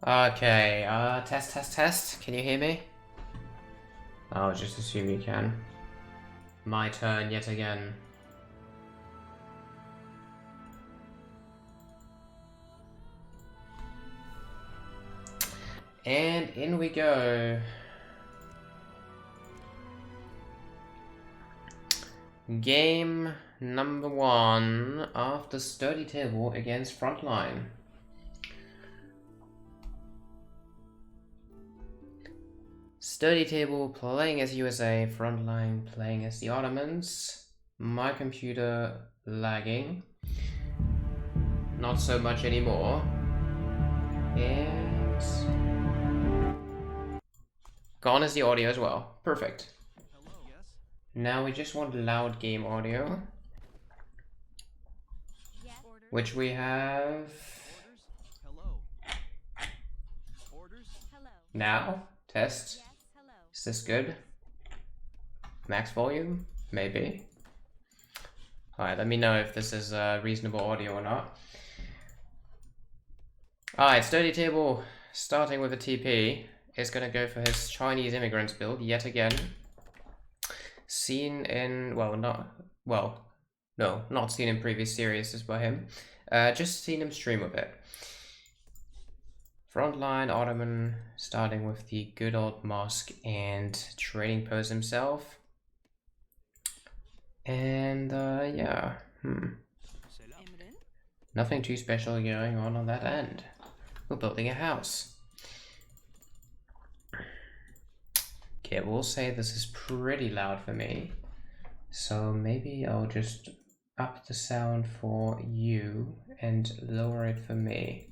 Okay, test. Can you hear me? I'll just assume you can. My turn yet again. And in we go. Game number 1 of the study table against Frontline. Study table playing as USA, Frontline playing as the Ottomans. My computer lagging. Not so much anymore. And gone is the audio as well. Perfect. Now we just want loud game audio. Which we have now. Test. Is this good? Max volume? Maybe. Alright, let me know if this is reasonable audio or not. Alright, study table, starting with a TP, is going to go for his Chinese immigrants build yet again. Seen in, not seen in previous series by him. Just seen him stream a bit. Frontline, Ottoman, starting with the good old mosque and trading post himself. And yeah, nothing too special going on that end. We're building a house. Okay, I will say this is pretty loud for me. So maybe I'll just up the sound for you and lower it for me.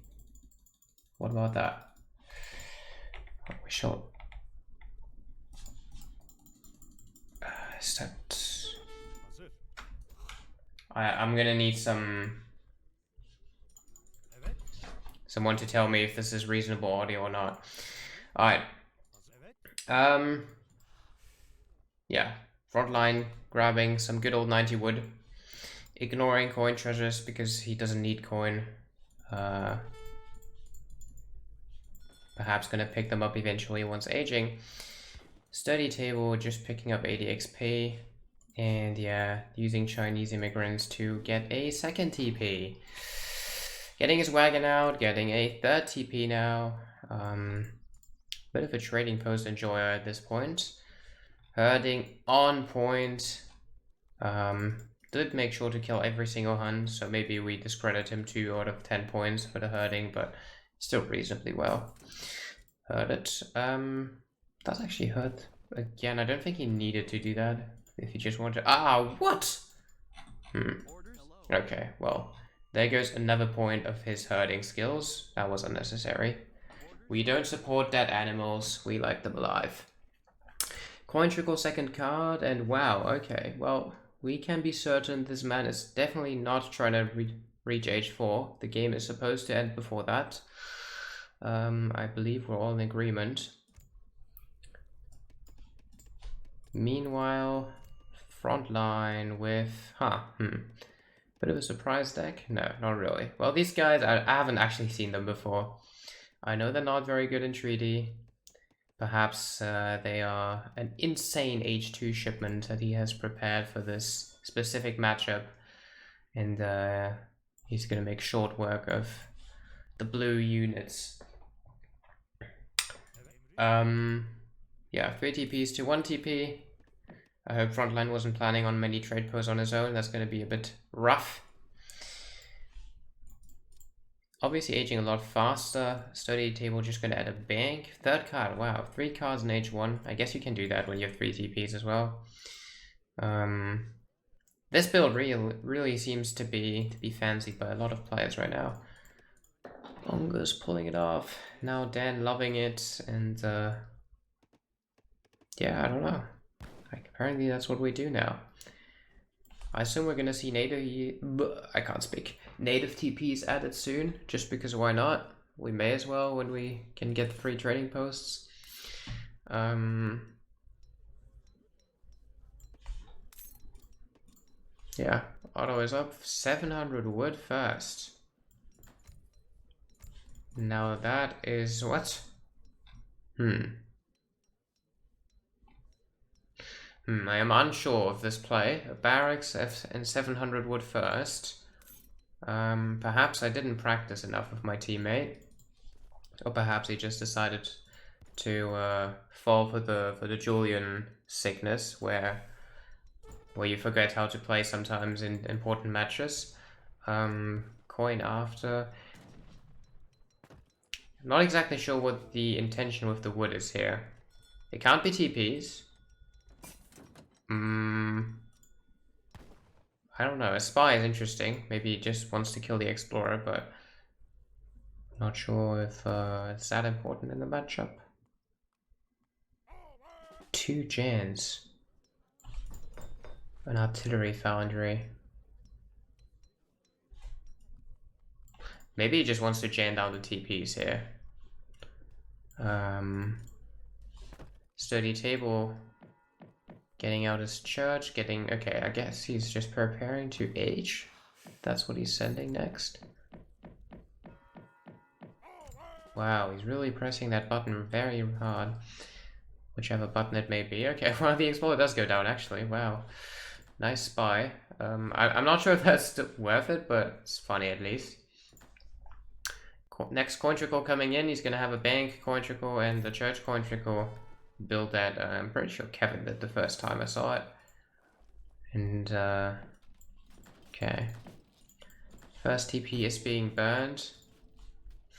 What about that? Oh, we shall start. I'm gonna need someone to tell me if this is reasonable audio or not. Alright. Yeah. Frontline grabbing some good old 90 wood. Ignoring coin treasures because he doesn't need coin. Perhaps gonna pick them up eventually once aging. Study table, just picking up 80 XP. And yeah, using Chinese immigrants to get a second TP. Getting his wagon out, getting a third TP now. Bit of a trading post enjoyer at this point. Herding on point. Did make sure to kill every single Hun, so maybe we discredit him 2 out of 10 points for the herding, but still reasonably well. Herded. That's actually hurt. Again, I don't think he needed to do that. If he just wanted to... what? Okay, well, there goes another point of his herding skills. That was unnecessary. We don't support dead animals. We like them alive. Coin trickle second card, and wow, okay. Well, we can be certain this man is definitely not trying to reach age 4. The game is supposed to end before that. I believe we're all in agreement. Meanwhile, Frontline with... Bit of a surprise deck? No, not really. Well, these guys, I haven't actually seen them before. I know they're not very good in treaty. Perhaps they are an insane H2 shipment that he has prepared for this specific matchup. And he's going to make short work of the blue units. Yeah, 3 TPs to 1 TP. I hope Frontline wasn't planning on many trade posts on his own. That's going to be a bit rough. Obviously aging a lot faster. Study table just going to add a bank. Third card, wow, 3 cards in H1. I guess you can do that when you have 3 TPs as well. This build really seems to be fancied by a lot of players right now. Longus pulling it off. Now Dan loving it, and yeah, I don't know. Like, apparently that's what we do now. I assume we're gonna see native TPs added soon, just because why not? We may as well when we can get free trading posts. Yeah, auto is up 700 wood first. Now that is what? I am unsure of this play. A barracks and 700 wood first. Perhaps I didn't practice enough with my teammate. Or perhaps he just decided to fall for the Julian sickness, where you forget how to play sometimes in important matches. Coin after. I'm not exactly sure what the intention with the wood is here. It can't be TPs. I don't know. A spy is interesting. Maybe he just wants to kill the explorer, but not sure if it's that important in the matchup. 2 gens. An artillery foundry. Maybe he just wants to jam down the TPs here. Study table. Getting out his church, okay, I guess he's just preparing to age. That's what he's sending next. Wow, he's really pressing that button very hard. Whichever button it may be. Okay, well, the explorer does go down, actually. Wow. Nice spy. I'm not sure if that's worth it, but it's funny at least. Next coin trickle coming in, he's gonna have a bank coin trickle and the church coin trickle. Build that. I'm pretty sure Kevin did the first time I saw it. And okay. First TP is being burned.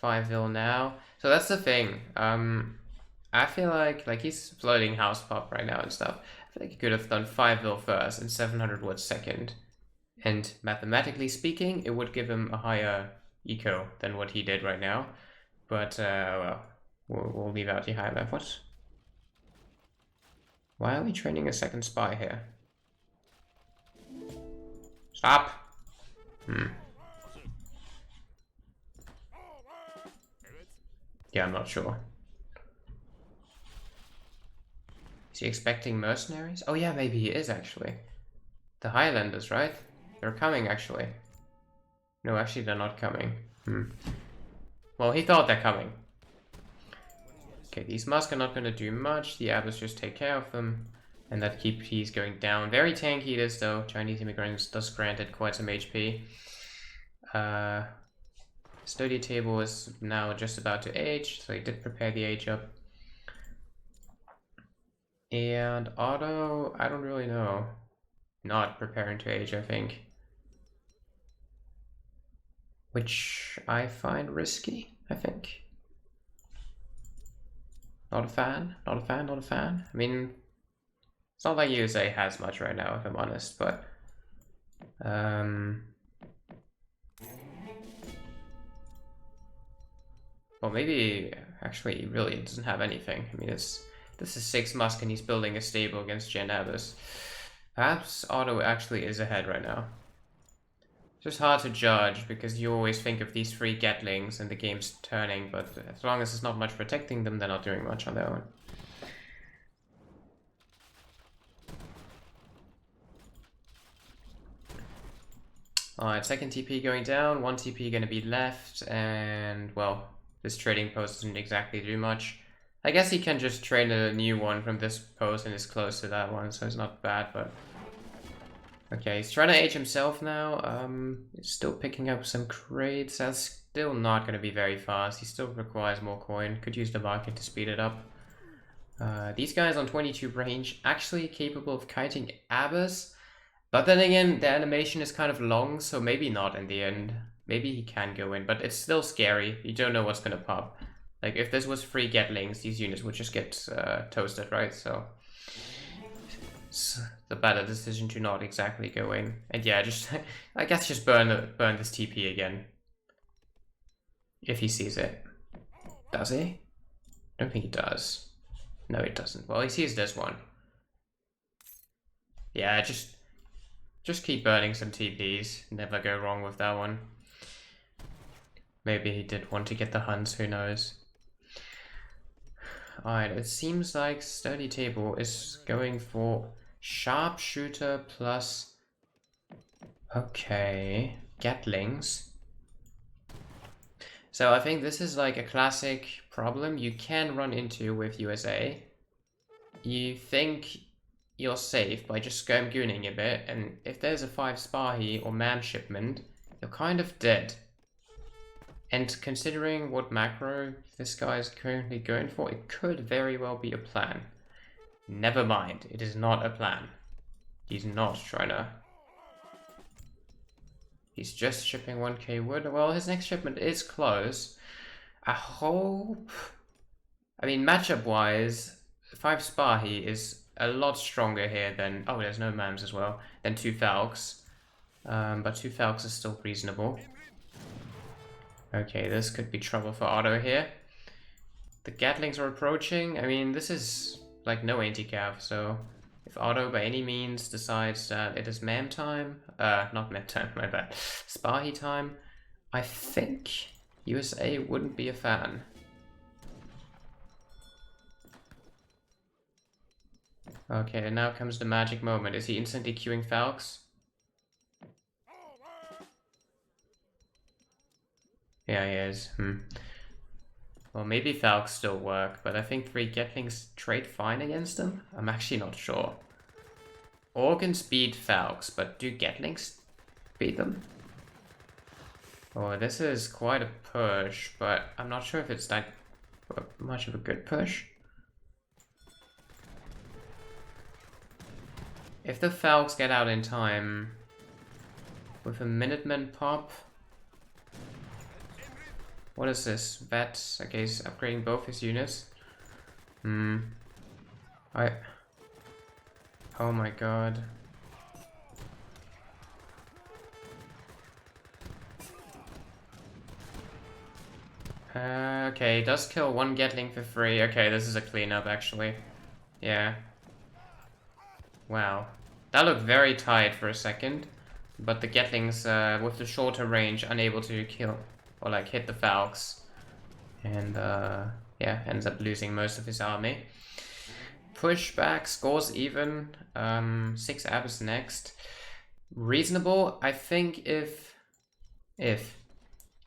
5-0 now. So that's the thing. I feel like he's floating house pop right now and stuff. I feel like he could have done 5-0 first and 700 wood second. And mathematically speaking, it would give him a higher eco than what he did right now. But well, we'll leave out the high level. What? Why are we training a second spy here? Stop! Yeah, I'm not sure. Is he expecting mercenaries? Oh yeah, maybe he is actually. The Highlanders, right? They're coming actually. No, actually they're not coming. Well, he thought they're coming. Okay, these masks are not going to do much. The abbas just take care of them. And that keeps going down. Very tanky it is though. Chinese immigrants does grant it quite some HP. Study table is now just about to age. So he did prepare the age up. And auto, I don't really know. Not preparing to age, I think. Which I find risky, I think. Not a fan, not a fan, not a fan. I mean, it's not like USA has much right now, if I'm honest, but well, maybe actually he really doesn't have anything. I mean, this is 6 Musk and he's building a stable against Gen Abbas. Perhaps auto actually is ahead right now. It's just hard to judge because you always think of these 3 Gatlings and the game's turning, but as long as there's not much protecting them, they're not doing much on their own. Alright, second TP going down, 1 TP going to be left, and well, this trading post doesn't exactly do much. I guess he can just trade a new one from this post and is close to that one, so it's not bad, but okay, he's trying to age himself now. He's still picking up some crates. That's still not going to be very fast. He still requires more coin. Could use the market to speed it up. These guys on 22 range, actually capable of kiting Abbas. But then again, the animation is kind of long, so maybe not in the end. Maybe he can go in, but it's still scary. You don't know what's going to pop. Like, if this was 3 Gatlings, these units would just get toasted, right? So it's the better decision to not exactly go in. And yeah, just I guess just burn this TP again. If he sees it. Does he? I don't think he does. No, he doesn't. Well, he sees this one. Yeah, just keep burning some TPs. Never go wrong with that one. Maybe he did want to get the Huns, who knows. Alright, it seems like study table is going for sharpshooter plus, okay, Gatlings. So I think this is like a classic problem you can run into with USA. You think you're safe by just skirm-gooning a bit, and if there's a 5 Spahi or man shipment, you're kind of dead. And considering what macro this guy is currently going for, it could very well be a plan. Never mind, it is not a plan. He's not trying to... He's just shipping 1k wood. Well, his next shipment is close. I hope... I mean, matchup-wise, 5 Spahi is a lot stronger here than... Oh, there's no Mams as well. Than 2 Falcons. But 2 Falcons is still reasonable. Okay, this could be trouble for Otto here. The Gatlings are approaching. I mean, this is like no anti-cav, so if Otto by any means decides that it is Mam time, not Mam time, my bad, Spahi time, I think USA wouldn't be a fan. Okay, now comes the magic moment. Is he instantly queuing Falcons? Yeah, he is. Well, maybe Falcons still work, but I think 3 Gatlings trade fine against them? I'm actually not sure. Organs beat Falcons, but do Gatlings beat them? Oh, this is quite a push, but I'm not sure if it's that much of a good push. If the Falcons get out in time with a Minuteman pop... What is this? Vet. Okay, he's upgrading both his units. Oh my god. Okay, he does kill 1 Gatling for free. Okay, this is a cleanup actually. Yeah. Wow. That looked very tight for a second. But the Gatlings with the shorter range unable to kill or like hit the Falcons. And yeah, ends up losing most of his army. Pushback, scores even. 6 abs next. Reasonable. I think if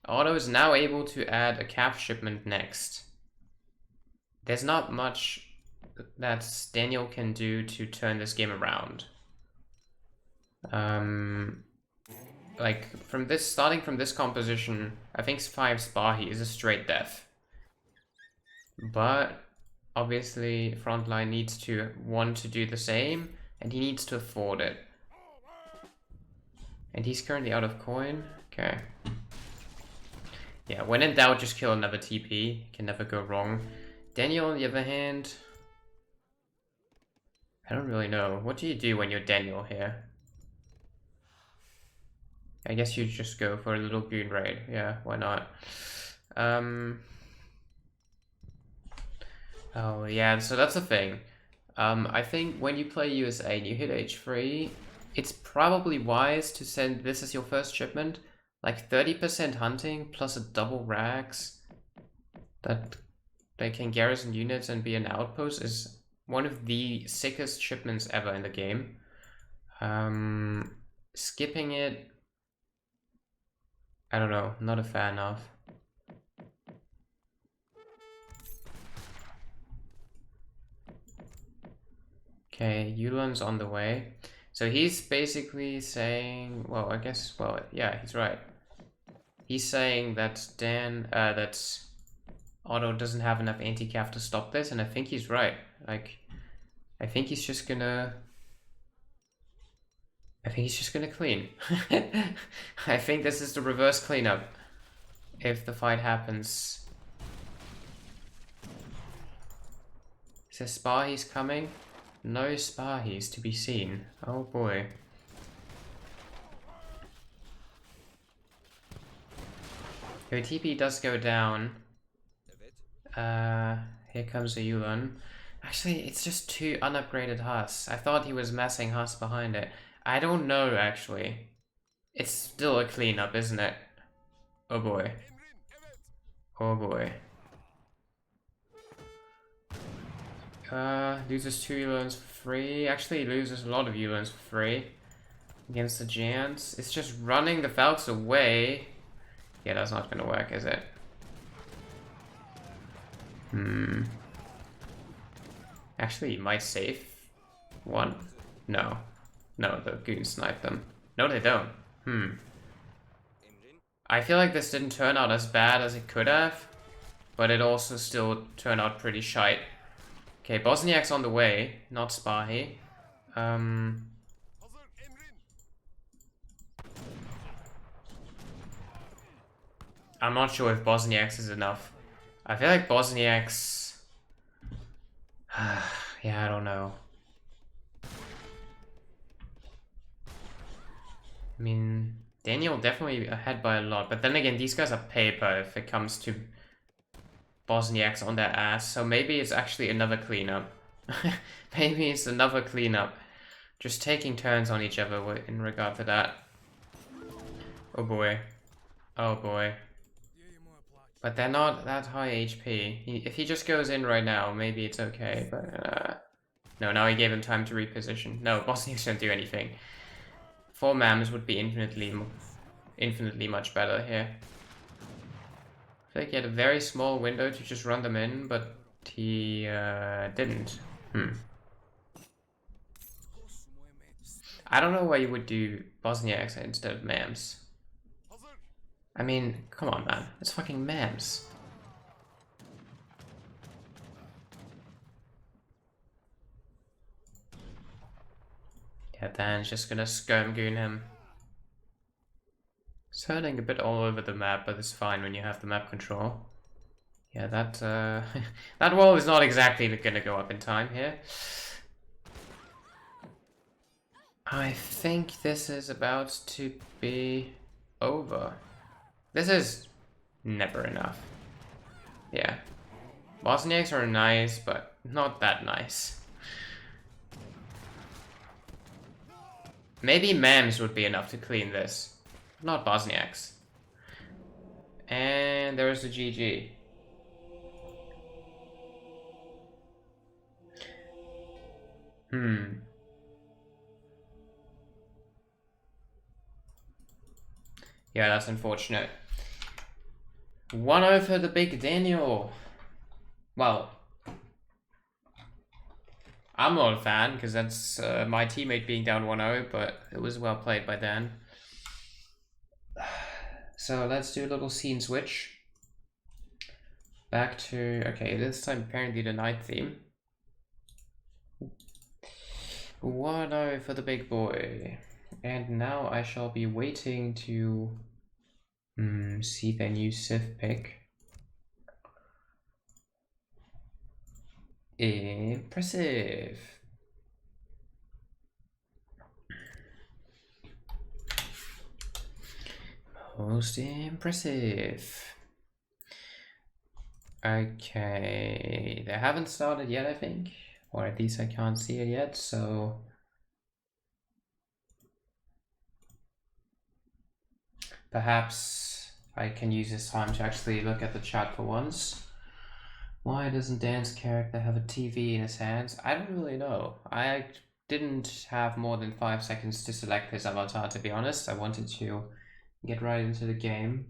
Otto is now able to add a cap shipment next, there's not much that Daniel can do to turn this game around. Like starting from this composition, I think 5 Spahi is a straight death. But obviously Frontline needs to want to do the same, and he needs to afford it. And he's currently out of coin. Okay. Yeah, when in doubt, just kill another TP. Can never go wrong. Daniel, on the other hand, I don't really know. What do you do when you're Daniel here? I guess you just go for a little goon raid. Yeah, why not? Oh yeah, so that's the thing. I think when you play USA and you hit H3, it's probably wise to send this as your first shipment. Like 30% hunting plus a double rags that they can garrison units and be an outpost is one of the sickest shipments ever in the game. Skipping it, I don't know, not a fan of. Okay, Yulan's on the way. So he's basically saying, well, I guess, well, yeah, he's right. He's saying that that Otto doesn't have enough anti-cav to stop this, and I think he's right. Like, I think he's just gonna clean. I think this is the reverse cleanup if the fight happens. Is there Spahi's coming? No Spahi's to be seen. Oh boy. Your TP does go down. Here comes the Yulan. Actually, it's just 2 unupgraded Hus. I thought he was massing Hus behind it. I don't know, actually. It's still a cleanup, isn't it? Oh boy. Oh boy. Loses 2 Yulans for free. Actually, loses a lot of Yulans for free against the Giants. It's just running the Falcons away. Yeah, that's not gonna work, is it? Actually, you might save one. No. No, the goons snipe them. No, they don't. I feel like this didn't turn out as bad as it could have, but it also still turned out pretty shite. Okay, Bosniak's on the way, not Spahi. I'm not sure if Bosniak's is enough. I feel like Bosniak's... yeah, I don't know. I mean, Daniel definitely ahead by a lot, but then again, these guys are paper if it comes to Bosniaks on their ass, so maybe it's actually another cleanup. Maybe it's another cleanup. Just taking turns on each other in regard to that. Oh boy. Oh boy. But they're not that high HP. If he just goes in right now, maybe it's okay, but no, now he gave him time to reposition. No, Bosniaks don't do anything. 4 mams would be infinitely much better here. I feel like he had a very small window to just run them in, but he didn't. I don't know why you would do Bosniaks instead of mams. I mean, come on, man. It's fucking mams. Yeah, Dan's just gonna skirm goon him. It's hurting a bit all over the map, but it's fine when you have the map control. Yeah, that that wall is not exactly gonna go up in time here. I think this is about to be over. This is never enough. Yeah. Bosniaks are nice, but not that nice. Maybe mams would be enough to clean this. Not Bosniaks. And there's the GG. Yeah, that's unfortunate. 1-0 for the big Daniel. Well, I'm not a fan because that's my teammate being down 1-0, but it was well played by Dan. So let's do a little scene switch. Back to, okay, this time apparently the night theme. 1-0 for the big boy. And now I shall be waiting to see the new Civ pick. Impressive. Most impressive. Okay, they haven't started yet, I think. Or at least I can't see it yet, so... perhaps I can use this time to actually look at the chat for once. Why doesn't Dan's character have a TV in his hands? I don't really know. I didn't have more than 5 seconds to select his avatar, to be honest. I wanted to get right into the game.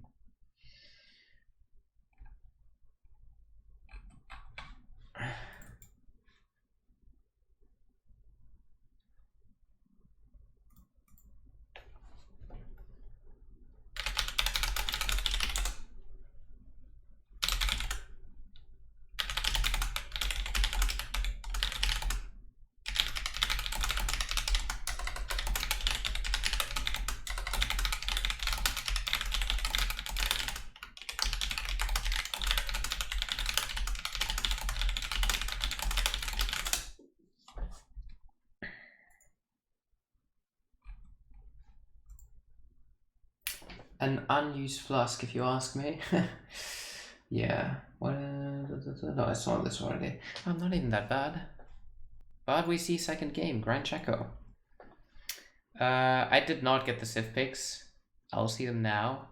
An unused flask, if you ask me. Yeah. What? No, I saw this already. I'm not even that bad. But we see second game, Grand Checo. I did not get the Civ picks. I'll see them now.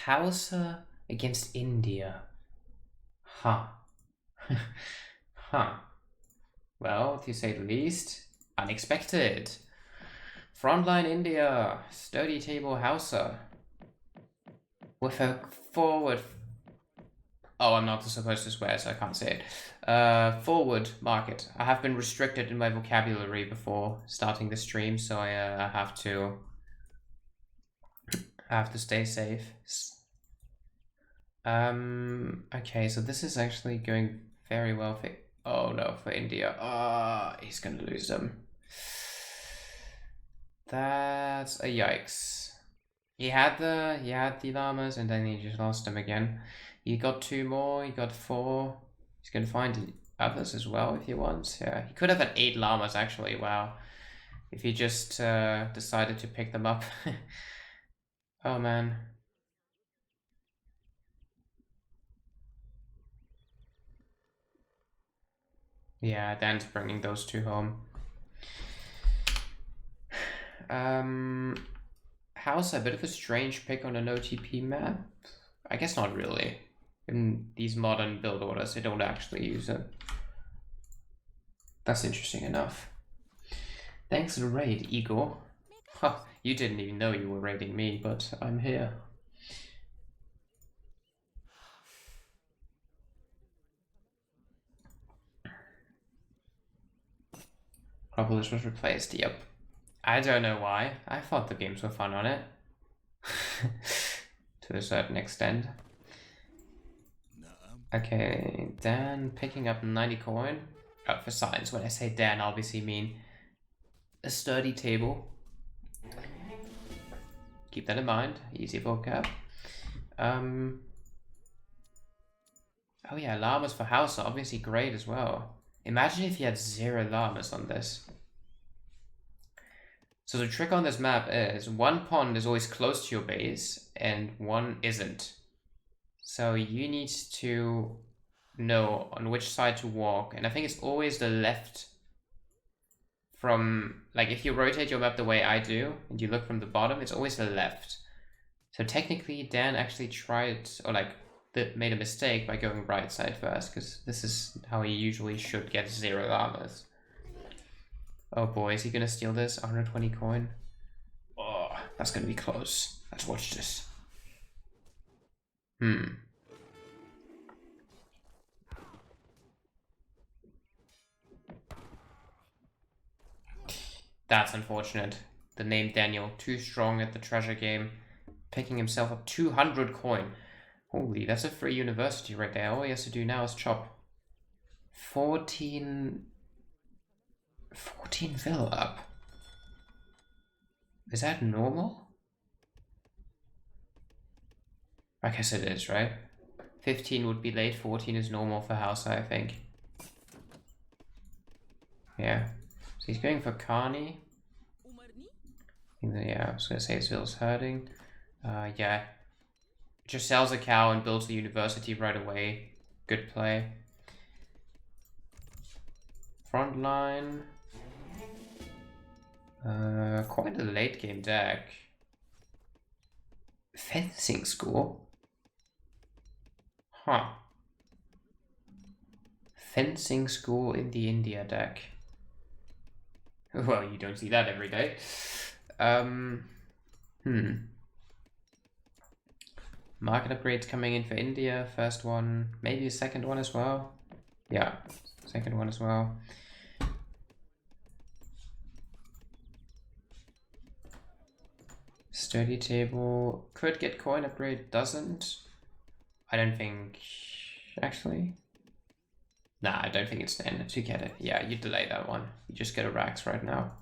Hausa against India. Huh. Huh. Well, to say the least, unexpected. Frontline India, study table Hausa. With a forward Oh, I'm not supposed to swear, so I can't say it. Forward market. I have been restricted in my vocabulary before starting the stream, so I have to stay safe. Okay, so this is actually going very well for... Oh no, for India. He's gonna lose them. That's a yikes. He had the llamas and then he just lost them again. He got 2 more, he got 4. He's gonna find others as well if he wants. Yeah, he could have had 8 llamas actually, wow. If he just decided to pick them up. Oh man. Yeah, Dan's bringing those 2 home. House, a bit of a strange pick on an OTP map. I guess not really. In these modern build orders, they don't actually use it. That's interesting enough. Thanks for the raid, Igor. Huh, you didn't even know you were raiding me, but I'm here. Propolis was replaced, yep. I don't know why. I thought the games were fun on it. To a certain extent. Okay, Dan picking up 90 coin. For science, when I say Dan, I obviously mean a study table. Keep that in mind. Easy vocab. Oh yeah, llamas for house are obviously great as well. Imagine if you had 0 llamas on this. So the trick on this map is 1 pond is always close to your base and 1 isn't. So you need to know on which side to walk, and I think it's always the left from, like, if you rotate your map the way I do and you look from the bottom, it's always the left. So technically Dan actually tried, or like made a mistake by going right side first, because this is how he usually should get 0 llamas. Oh boy, is he gonna steal this? 120 coin? Oh, that's gonna be close. Let's watch this. That's unfortunate. The name Daniel, too strong at the treasure game, picking himself up 200 coin. Holy, that's a free university right there. All he has to do now is chop 14 vil up. Is that normal? I guess it is, right? 15 would be late, 14 is normal for house, I think. Yeah. So he's going for Carney. Yeah, I was gonna say his Ville's hurting. Yeah. Just sells a cow and builds a university right away. Good play. Frontline. Quite a late game deck. Fencing school? Huh. Fencing school in the India deck. Well, you don't see that every day. Market upgrades coming in for India. First one, maybe a second one as well. Yeah, second one as well. Study table could get coin upgrade, doesn't. I don't think, actually. Nah, I don't think it's then to get it. Yeah, you delay that one. You just get a Rax right now.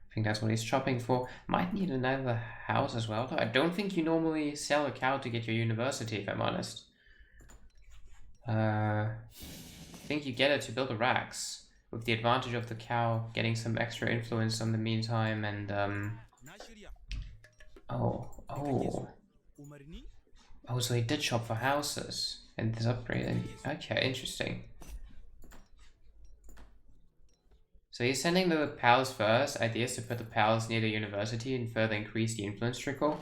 I think that's what he's chopping for. Might need another house as well, though. I don't think you normally sell a cow to get your university, if I'm honest. I think you get it to build a Rax, with the advantage of the cow getting some extra influence in the meantime, and Oh, so he did shop for houses and this upgrade. Okay, interesting. So he's sending the pals first. Idea is to put the pals near the university and further increase the influence trickle.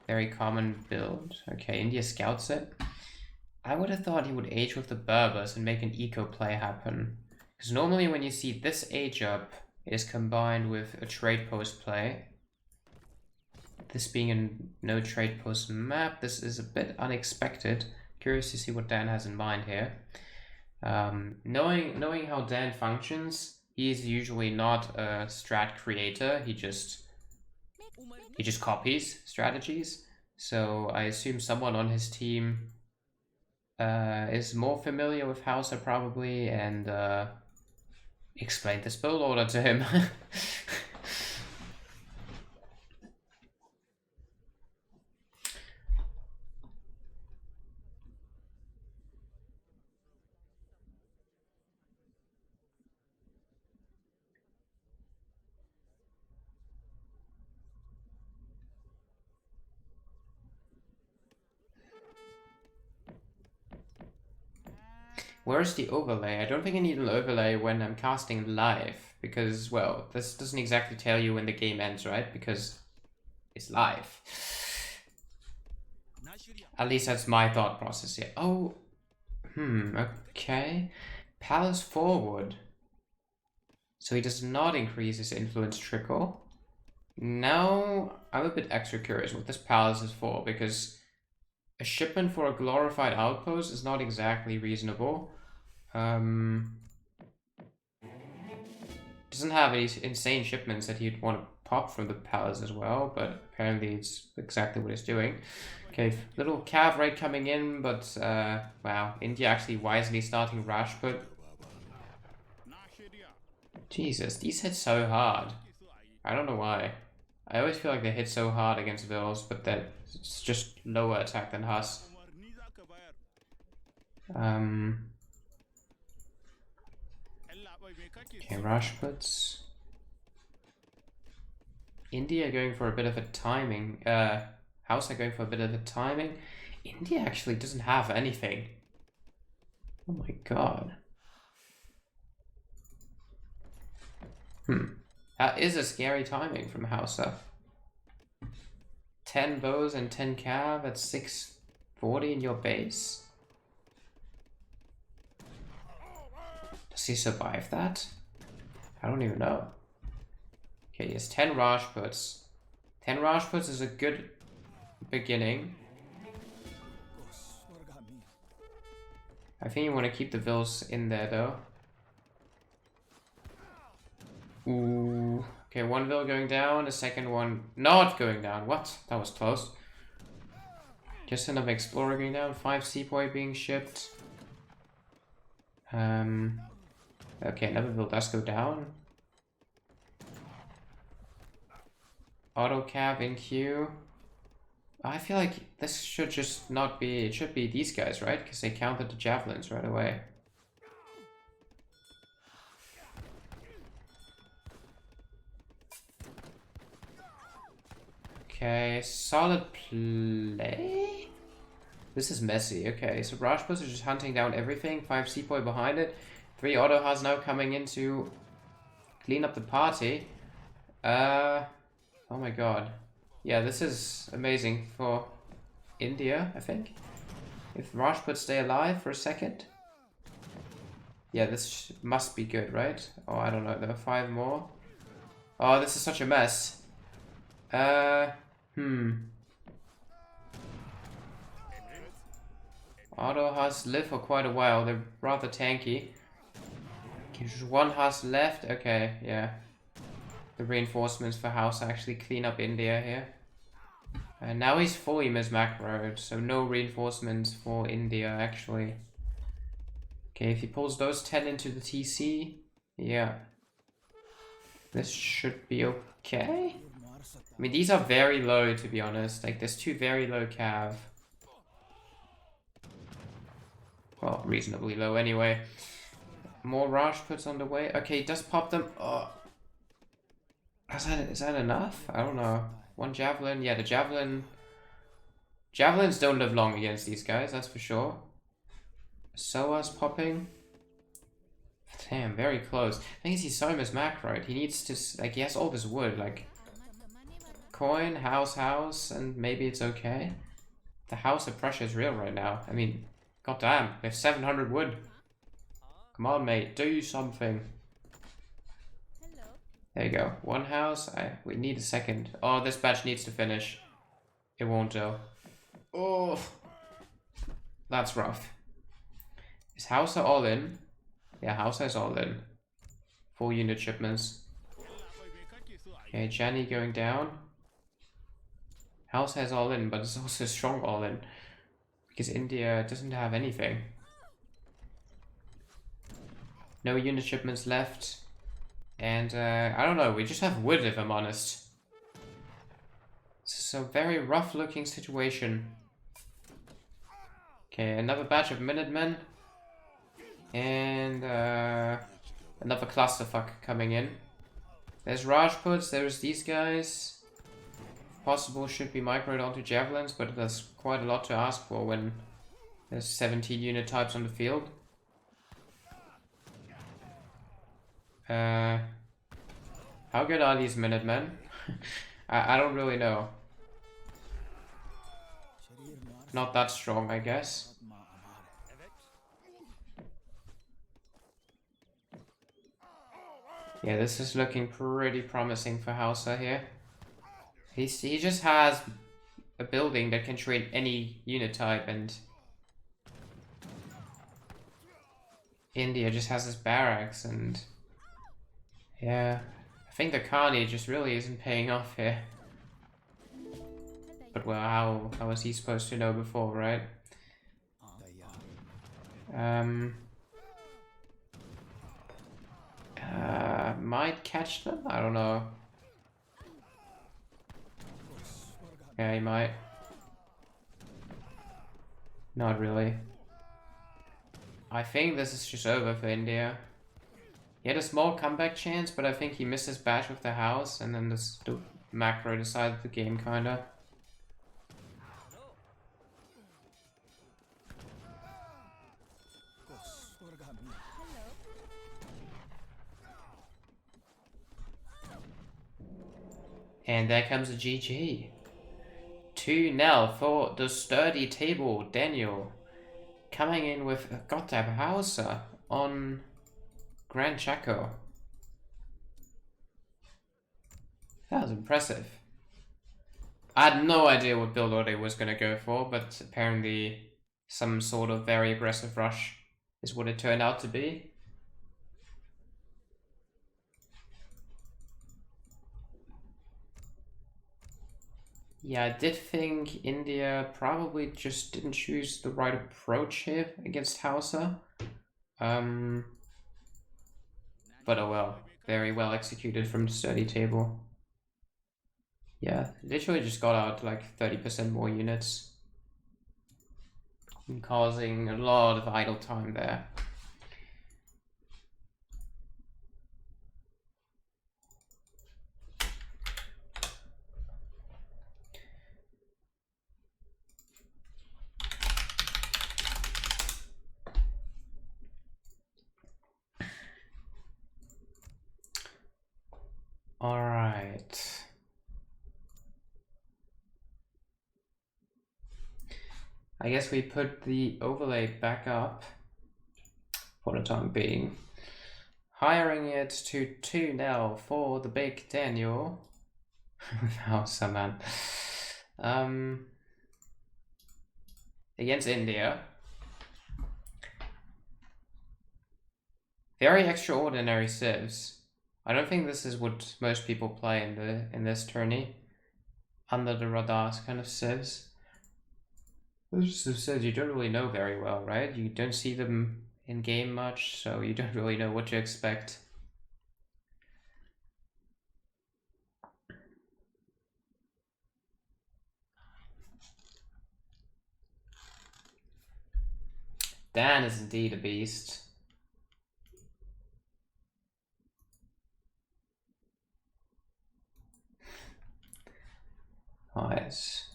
Very common build. Okay, India scouts it. I would have thought he would age with the Berbers and make an eco play happen. Because normally when you see this age up, it is combined with a trade post play. This being a no trade post map, this is a bit unexpected. Curious to see what Dan has in mind here. Knowing how Dan functions, he's usually not a strat creator. He just copies strategies. So I assume someone on his team is more familiar with Hausa probably, and explained the spell order to him. Where's the overlay? I don't think I need an overlay when I'm casting live, because, well, this doesn't exactly tell you when the game ends, right? Because it's live. At least that's my thought process here. Oh, okay. Palace forward. So he does not increase his influence trickle. Now, I'm a bit extra curious what this palace is for, because a shipment for a glorified outpost is not exactly reasonable. Doesn't have any insane shipments that you'd want to pop from the palace as well, but apparently it's exactly what it's doing. Okay, little cav raid coming in, but wow, India actually wisely starting Rajput. Jesus, these hit so hard. I don't know why. I always feel like they hit so hard against Vils, but that's just lower attack than Hus. Okay, Rajputs. India going for a bit of a timing. Hausa going for a bit of a timing. India actually doesn't have anything. Oh my god. That is a scary timing from Hausa. 10 bows and 10 cav at 640 in your base. Does he survive that? I don't even know. Okay, he has 10 Rajputs. 10 Rajputs is a good beginning. I think you want to keep the Vils in there though. Ooh. Okay, one Vil going down, the second one not going down. What? That was close. Just another Explorer going down, 5 Sepoy being shipped. Okay, another Vil does go down. Auto cap in queue. I feel like this should just not be, it should be these guys, right? Because they countered the javelins right away. Okay, solid play? This is messy. Okay, so Rajputs are just hunting down everything. 5 Sepoy behind it. 3 Autohas now coming in to clean up the party. Oh my god. Yeah, this is amazing for India, I think. If Rajputs stay alive for a second. Yeah, this must be good, right? Oh, I don't know. There are 5 more. Oh, this is such a mess. Auto has lived for quite a while. They're rather tanky. Okay, just 1 Hus left. Okay, yeah. The reinforcements for House actually clean up India here. And now he's fully mismacroed, so no reinforcements for India actually. Okay, if he pulls those 10 into the TC, yeah. This should be okay. I mean, these are very low, to be honest. Like, there's 2 very low cav. Well, reasonably low anyway. More Rajputs on the way. Okay, he does pop them. Oh. Is that enough? I don't know. 1 javelin. Yeah, the javelin. Javelins don't live long against these guys, that's for sure. Soa's popping. Damn, very close. The thing is, he's so mismacroed. He needs to, like, he has all this wood, like, coin, house, and maybe it's okay. The house of pressure is real right now. I mean, goddamn, we have 700 wood. Come on, mate, do something. There you go. 1 house. We need a second. Oh, this batch needs to finish. It won't though. Oh, That's rough. Is Hausa all in? Yeah, Hausa is all in. 4 unit shipments. Okay, Chani going down. Hausa is all in, but it's also strong all in. Because India doesn't have anything. No unit shipments left. And I don't know, we just have wood if I'm honest. This is a very rough looking situation. Okay, another batch of Minutemen. And another clusterfuck coming in. There's Rajputs, there's these guys. If possible, should be microed onto Javelins, but that's quite a lot to ask for when there's 17 unit types on the field. How good are these Minutemen? I don't really know. Not that strong, I guess. Yeah, this is looking pretty promising for Hausa here. He just has a building that can trade any unit type, and India just has this barracks, and yeah, I think the Carnage just really isn't paying off here. But well, how was he supposed to know before, right? Might catch them? I don't know. Yeah, he might. Not really. I think this is just over for India. He had a small comeback chance, but I think he missed his batch with the house, and then the macro decided the game, kinda. And there comes a GG. 2-0 for the sturdy table, Daniel. Coming in with a goddamn Hausa on Grand Chaco. That was impressive. I had no idea what build order he was going to go for, but apparently some sort of very aggressive rush is what it turned out to be. Yeah, I did think India probably just didn't choose the right approach here against Hausa. But oh well, very well executed from the study table. Yeah, literally just got out like 30% more units, and causing a lot of idle time there. All right. I guess we put the overlay back up for the time being. Hiring it to 2-0 for the big Daniel. Hausa, man. Against India. Very extraordinary civs. I don't think this is what most people play in this tourney. Under the radars kind of civs. Those are civs you don't really know very well, right? You don't see them in game much, so you don't really know what to expect. Dan is indeed a beast. Nice.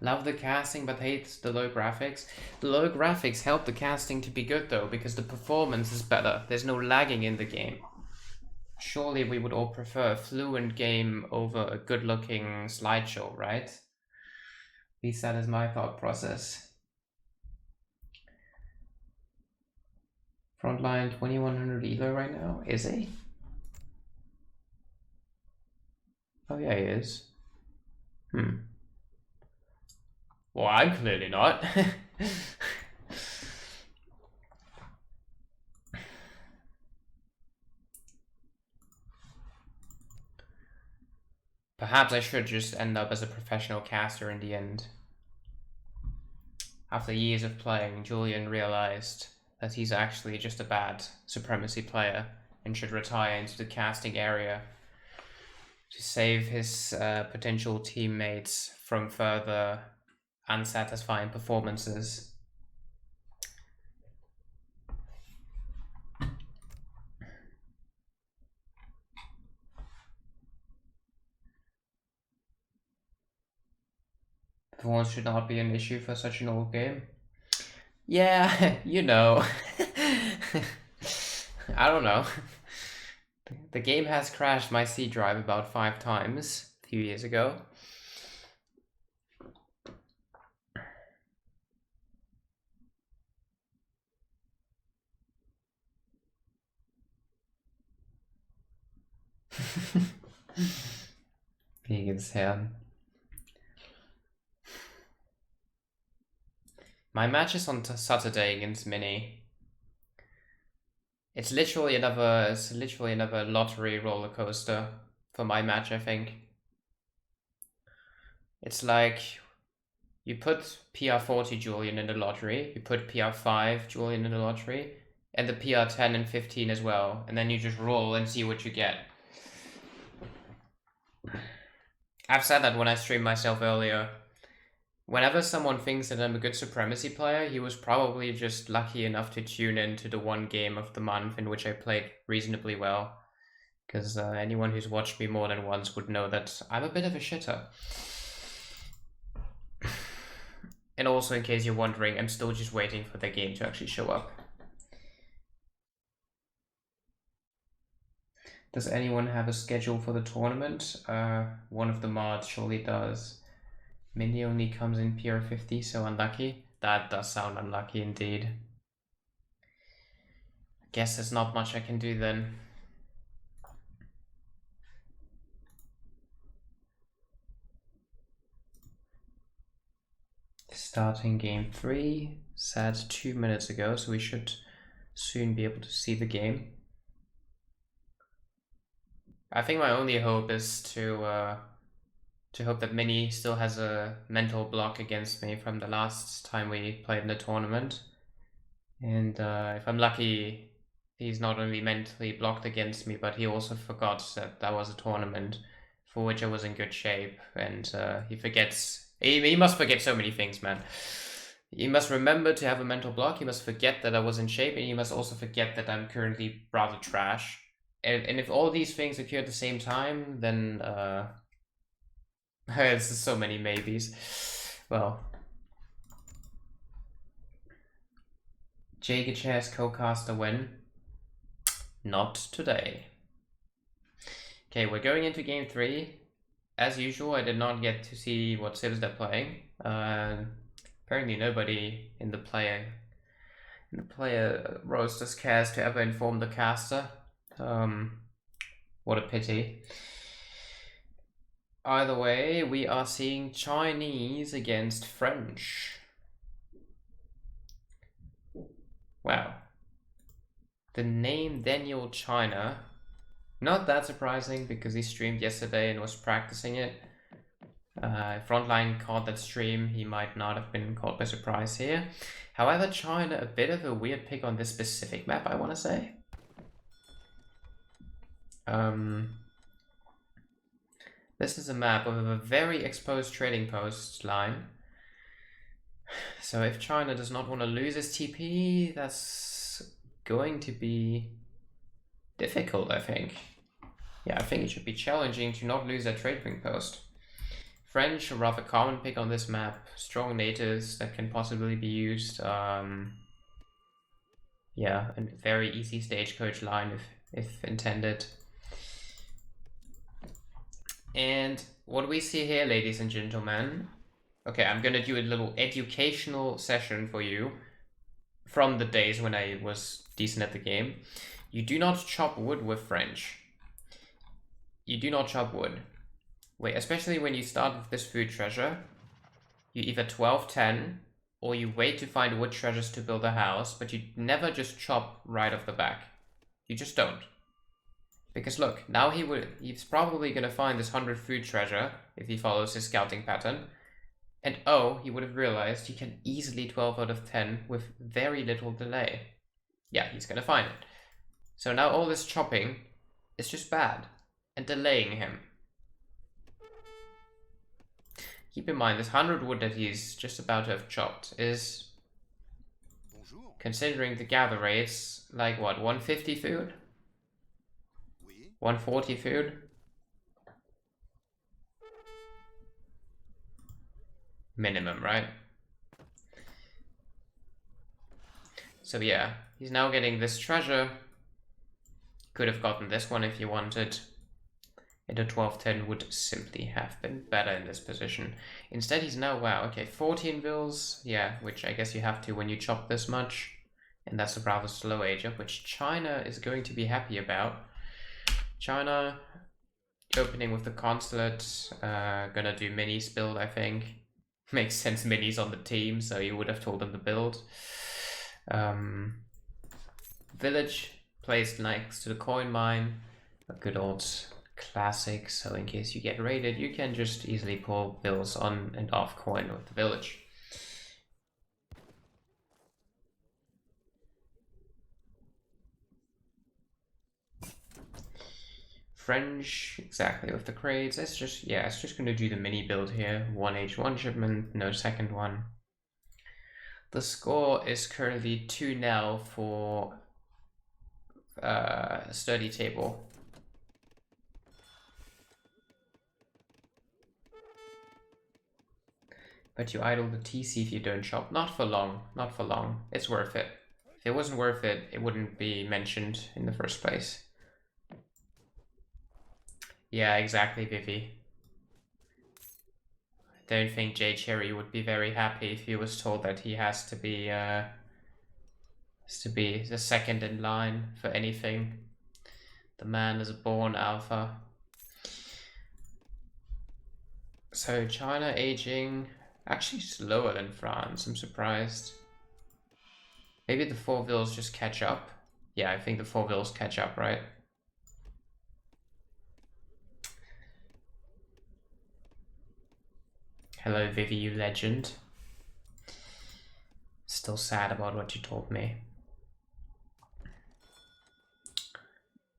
Love the casting but hate the low graphics. The low graphics help the casting to be good though, because the performance is better. There's no lagging in the game. Surely we would all prefer a fluent game over a good looking slideshow, right? At least that is my thought process. Frontline 2100 elo right now, is he? Oh yeah, he is. Well, I'm clearly not. Perhaps I should just end up as a professional caster in the end. After years of playing, Julian realized that he's actually just a bad Supremacy player and should retire into the casting area to save his potential teammates from further unsatisfying performances. Performance should not be an issue for such an old game. Yeah, you know. I don't know. The game has crashed my C drive about 5 times a few years ago. Herren. My match is on Saturday against Mini. It's literally another lottery roller coaster for my match, I think. It's like you put PR40 Julian in the lottery, you put PR5 Julian in the lottery, and the PR10 and 15 as well, and then you just roll and see what you get. I've said that when I streamed myself earlier. Whenever someone thinks that I'm a good Supremacy player, he was probably just lucky enough to tune in to the one game of the month in which I played reasonably well. Because anyone who's watched me more than once would know that I'm a bit of a shitter. And also, in case you're wondering, I'm still just waiting for the game to actually show up. Does anyone have a schedule for the tournament? One of the mods surely does. Mini only comes in PR50, so unlucky. That does sound unlucky indeed. I guess there's not much I can do then. Starting game 3, set 2 minutes ago, so we should soon be able to see the game. I think my only hope is to hope that Mini still has a mental block against me from the last time we played in the tournament. And if I'm lucky, he's not only mentally blocked against me, but he also forgot that that was a tournament for which I was in good shape. And he forgets. He must forget so many things, man. He must remember to have a mental block. He must forget that I was in shape, and he must also forget that I'm currently rather trash. And if all these things occur at the same time, then there's so many maybes. Well, Jake Chairs co-caster win? Not today. Okay, we're going into game 3. As usual, I did not get to see what civs they're playing. Apparently nobody in the player roasters cares to ever inform the caster. What a pity. Either way, we are seeing Chinese against French. Wow. The name Daniel China, not that surprising because he streamed yesterday and was practicing it. Frontline caught that stream, he might not have been caught by surprise here. However, China, a bit of a weird pick on this specific map, I want to say. This is a map of a very exposed trading post line. So if China does not want to lose his TP, that's going to be difficult, I think. Yeah, I think it should be challenging to not lose that trading post. French, a rather common pick on this map. Strong natives that can possibly be used. Yeah, a very easy stagecoach line if intended. And what we see here, ladies and gentlemen, okay, I'm gonna do a little educational session for you. from the days when I was decent at the game. You do not chop wood with French. You do not chop wood. Wait, especially when you start with this food treasure, you either 12-10, or you wait to find wood treasures to build a house, but you never just chop right off the back. You just don't. Because look, now he's probably gonna find this 100 food treasure if he follows his scouting pattern. And oh, he would have realized he can easily 12 out of 10 with very little delay. Yeah, he's gonna find it. So now all this chopping is just bad and delaying him. Keep in mind, this 100 wood that he's just about to have chopped is, considering the gather rates, like what, 150 food? 140 food? Minimum, right? So yeah, he's now getting this treasure. Could have gotten this one if you wanted. And a 12-10 would simply have been better in this position. Instead, he's now, wow, okay, 14 bills. Yeah, which I guess you have to when you chop this much. And that's a rather slow age up, which China is going to be happy about. China, opening with the consulate, gonna do minis build, I think. Makes sense, minis on the team, so you would have told them to build. Village placed next to the coin mine, a good old classic, so in case you get raided, you can just easily pull bills on and off coin with the village. French, exactly, with the crates. It's just, yeah, it's just going to do the mini build here. 1H1 shipment, no second one. The score is currently 2-0 for study table. But you idle the TC if you don't chop. Not for long, not for long. It's worth it. If it wasn't worth it, it wouldn't be mentioned in the first place. Yeah, exactly, Vivi. I don't think J Cherry would be very happy if he was told that he has to be the second in line for anything. The man is a born alpha. So China aging actually slower than France. I'm surprised. Maybe the 4 vills just catch up. Yeah, I think the 4 vills catch up, right? Hello, Vivi, you legend. Still sad about what you told me.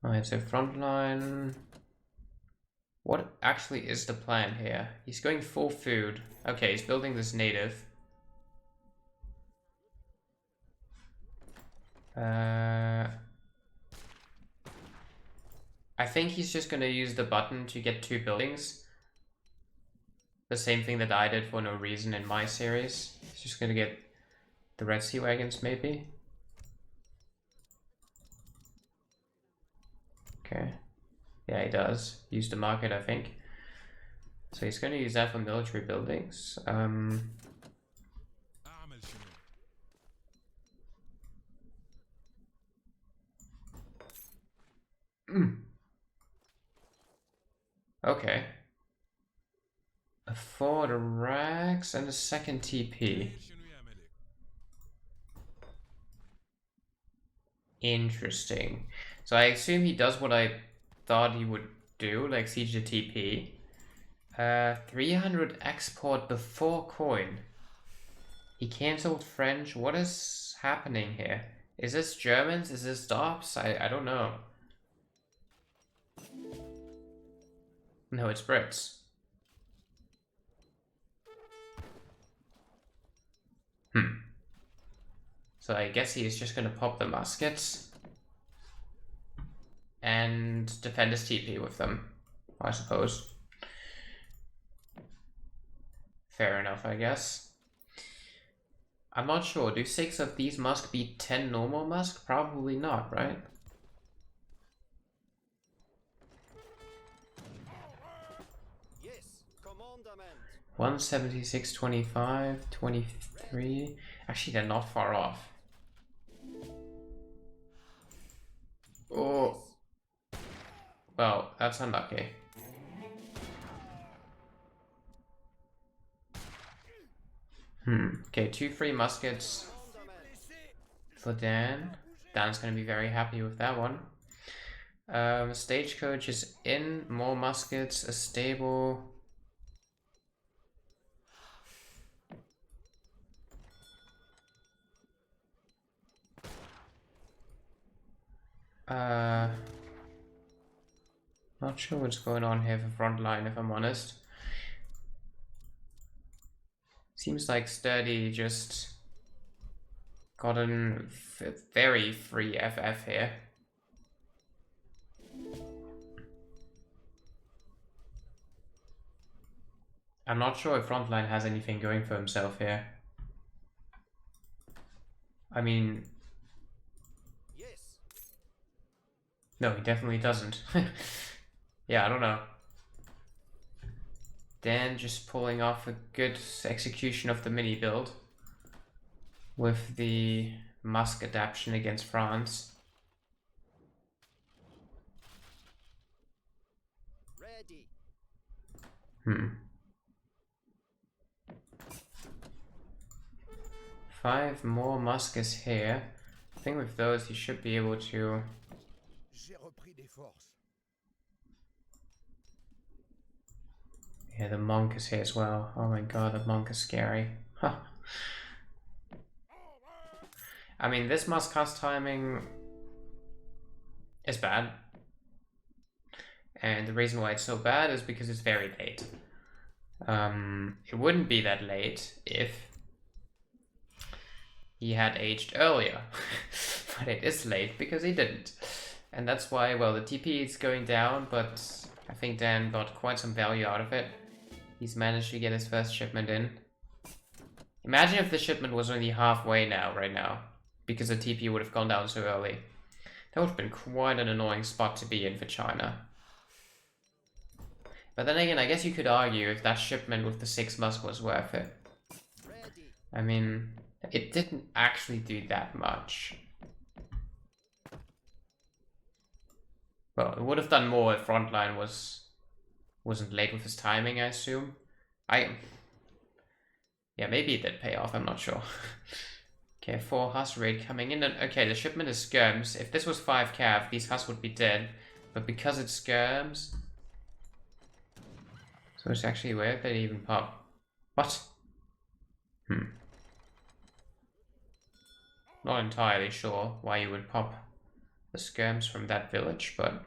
Alright, so Frontline. What actually is the plan here? He's going full food. Okay, he's building this native. I think he's just gonna use the button to get 2 buildings. The same thing that I did for no reason in my series. He's just gonna get the Red Sea Wagons, maybe. Okay. Yeah, he does. Use the market, I think. So he's gonna use that for military buildings. Okay. For the racks and a second TP. Interesting. So I assume he does what I thought he would do, like siege the TP. 300 export before coin. He cancelled French. What is happening here? Is this Germans? Is this Dops? I don't know. No, it's Brits. So I guess he is just gonna pop the muskets and defend his TP with them, I suppose. Fair enough, I guess. I'm not sure. Do 6 of these musk beat 10 normal musk? Probably not, right? Yes, commandment. 176, 25, 23. Actually, they're not far off. Oh. Well, that's unlucky. Okay, 2 free muskets for Dan. Dan's gonna be very happy with that one. Stagecoach is in, more muskets, a stable. Not sure what's going on here for Frontline, if I'm honest. Seems like Sturdy just got a very free FF here. I'm not sure if Frontline has anything going for himself here. I mean... Yes. No, he definitely doesn't. Yeah, I don't know. Dan just pulling off a good execution of the mini build with the Musk adaptation against France. Ready. 5 more muskets here. I think with those he should be able to... Yeah, the monk is here as well. Oh my god, the monk is scary. Huh. I mean, this Musk cast timing is bad. And the reason why it's so bad is because it's very late. It wouldn't be that late if he had aged earlier. But it is late because he didn't. And that's why, well, the TP is going down, but I think Dan got quite some value out of it. He's managed to get his first shipment in. Imagine if the shipment was only halfway now, right now, because the TP would have gone down so early. That would have been quite an annoying spot to be in for China. But then again, I guess you could argue if that shipment with the 6 Musk was worth it. I mean, it didn't actually do that much. Well, it would have done more if Frontline wasn't late with his timing, I assume. Yeah, maybe it did pay off, I'm not sure. Okay, 4 Huss raid coming in. And, okay, the shipment is skirms. If this was 5 cav, these Huss would be dead. But because it's skirms... So it's actually weird they even pop. What? Not entirely sure why you would pop the skirms from that village, but...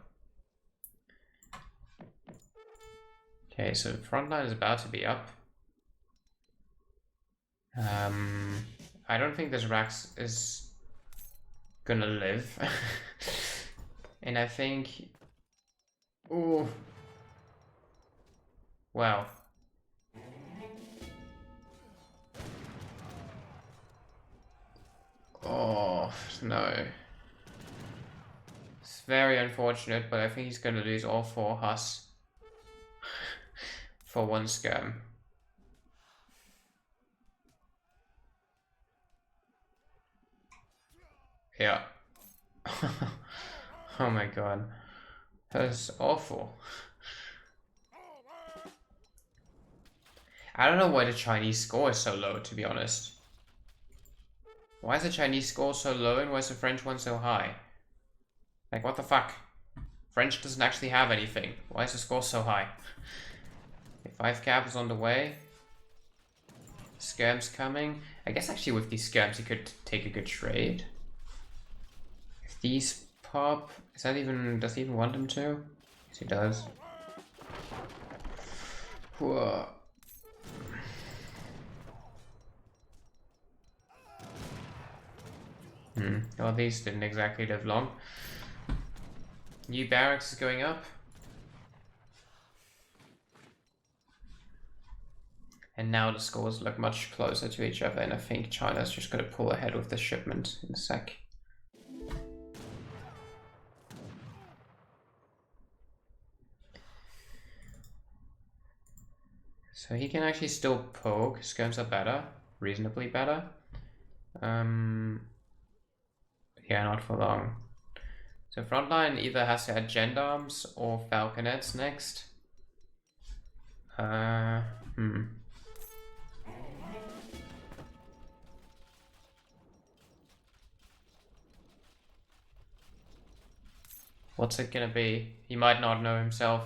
Okay, so Frontline is about to be up. I don't think this Rax is gonna live. And I think... Ooh. Wow. Oh, no. It's very unfortunate, but I think he's gonna lose all 4 Huss. For 1 scam. Yeah. Oh my god. That's awful. I don't know why the Chinese score is so low, to be honest. Why is the Chinese score so low and why is the French one so high? Like, what the fuck? French doesn't actually have anything. Why is the score so high? 5 cap is on the way. Skirms coming. I guess actually with these skirms you could take a good trade. If these pop, is that even, does he even want them to? Yes, he does. Whoa. Well, these didn't exactly live long. New barracks is going up. And now the scores look much closer to each other, and I think China's just going to pull ahead with this shipment in a sec. So he can actually still poke. Skirms are better, reasonably better. Yeah, not for long. So Frontline either has to add gendarmes or falconets next. What's it gonna be? He might not know himself.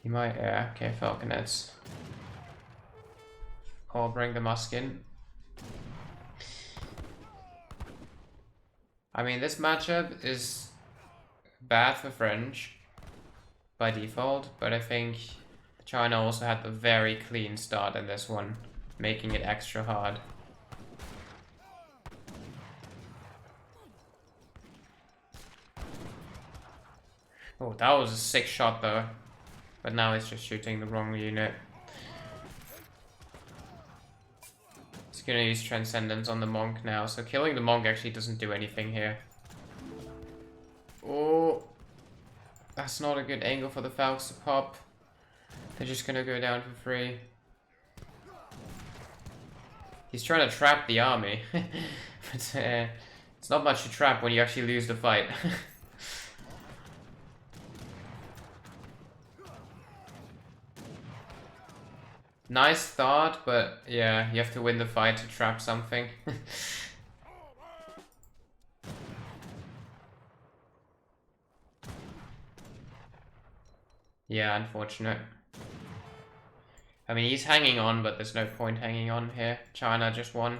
He might, yeah, okay, falconets. Or bring the muskin. I mean, this matchup is bad for French by default, but I think China also had a very clean start in this one, making it extra hard. Oh, that was a sick shot though, but now it's just shooting the wrong unit. It's gonna use Transcendence on the Monk now, so killing the Monk actually doesn't do anything here. Oh, that's not a good angle for the Falcons to pop. They're just gonna go down for free. He's trying to trap the army, but it's not much to trap when you actually lose the fight. Nice thought, but yeah, you have to win the fight to trap something. Yeah, unfortunate. I mean, he's hanging on, but there's no point hanging on here. China just won.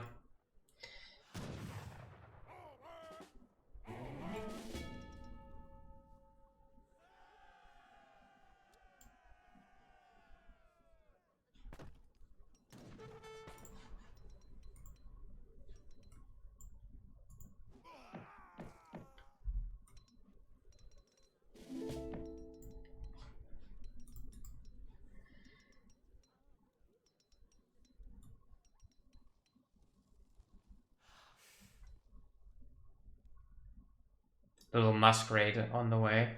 Little masquerade on the way.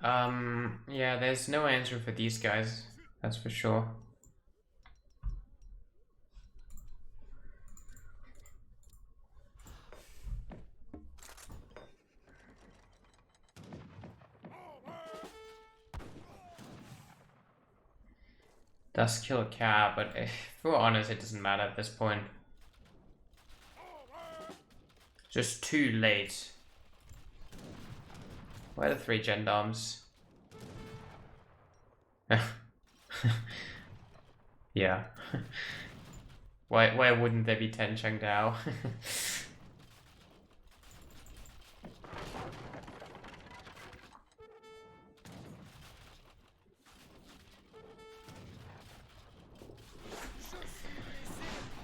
Yeah, there's no answer for these guys, that's for sure. Does kill a cat, but if we're honest, it doesn't matter at this point. Just too late. Where are the 3 gendarmes? Yeah. Why wouldn't there be 10 Chengdao?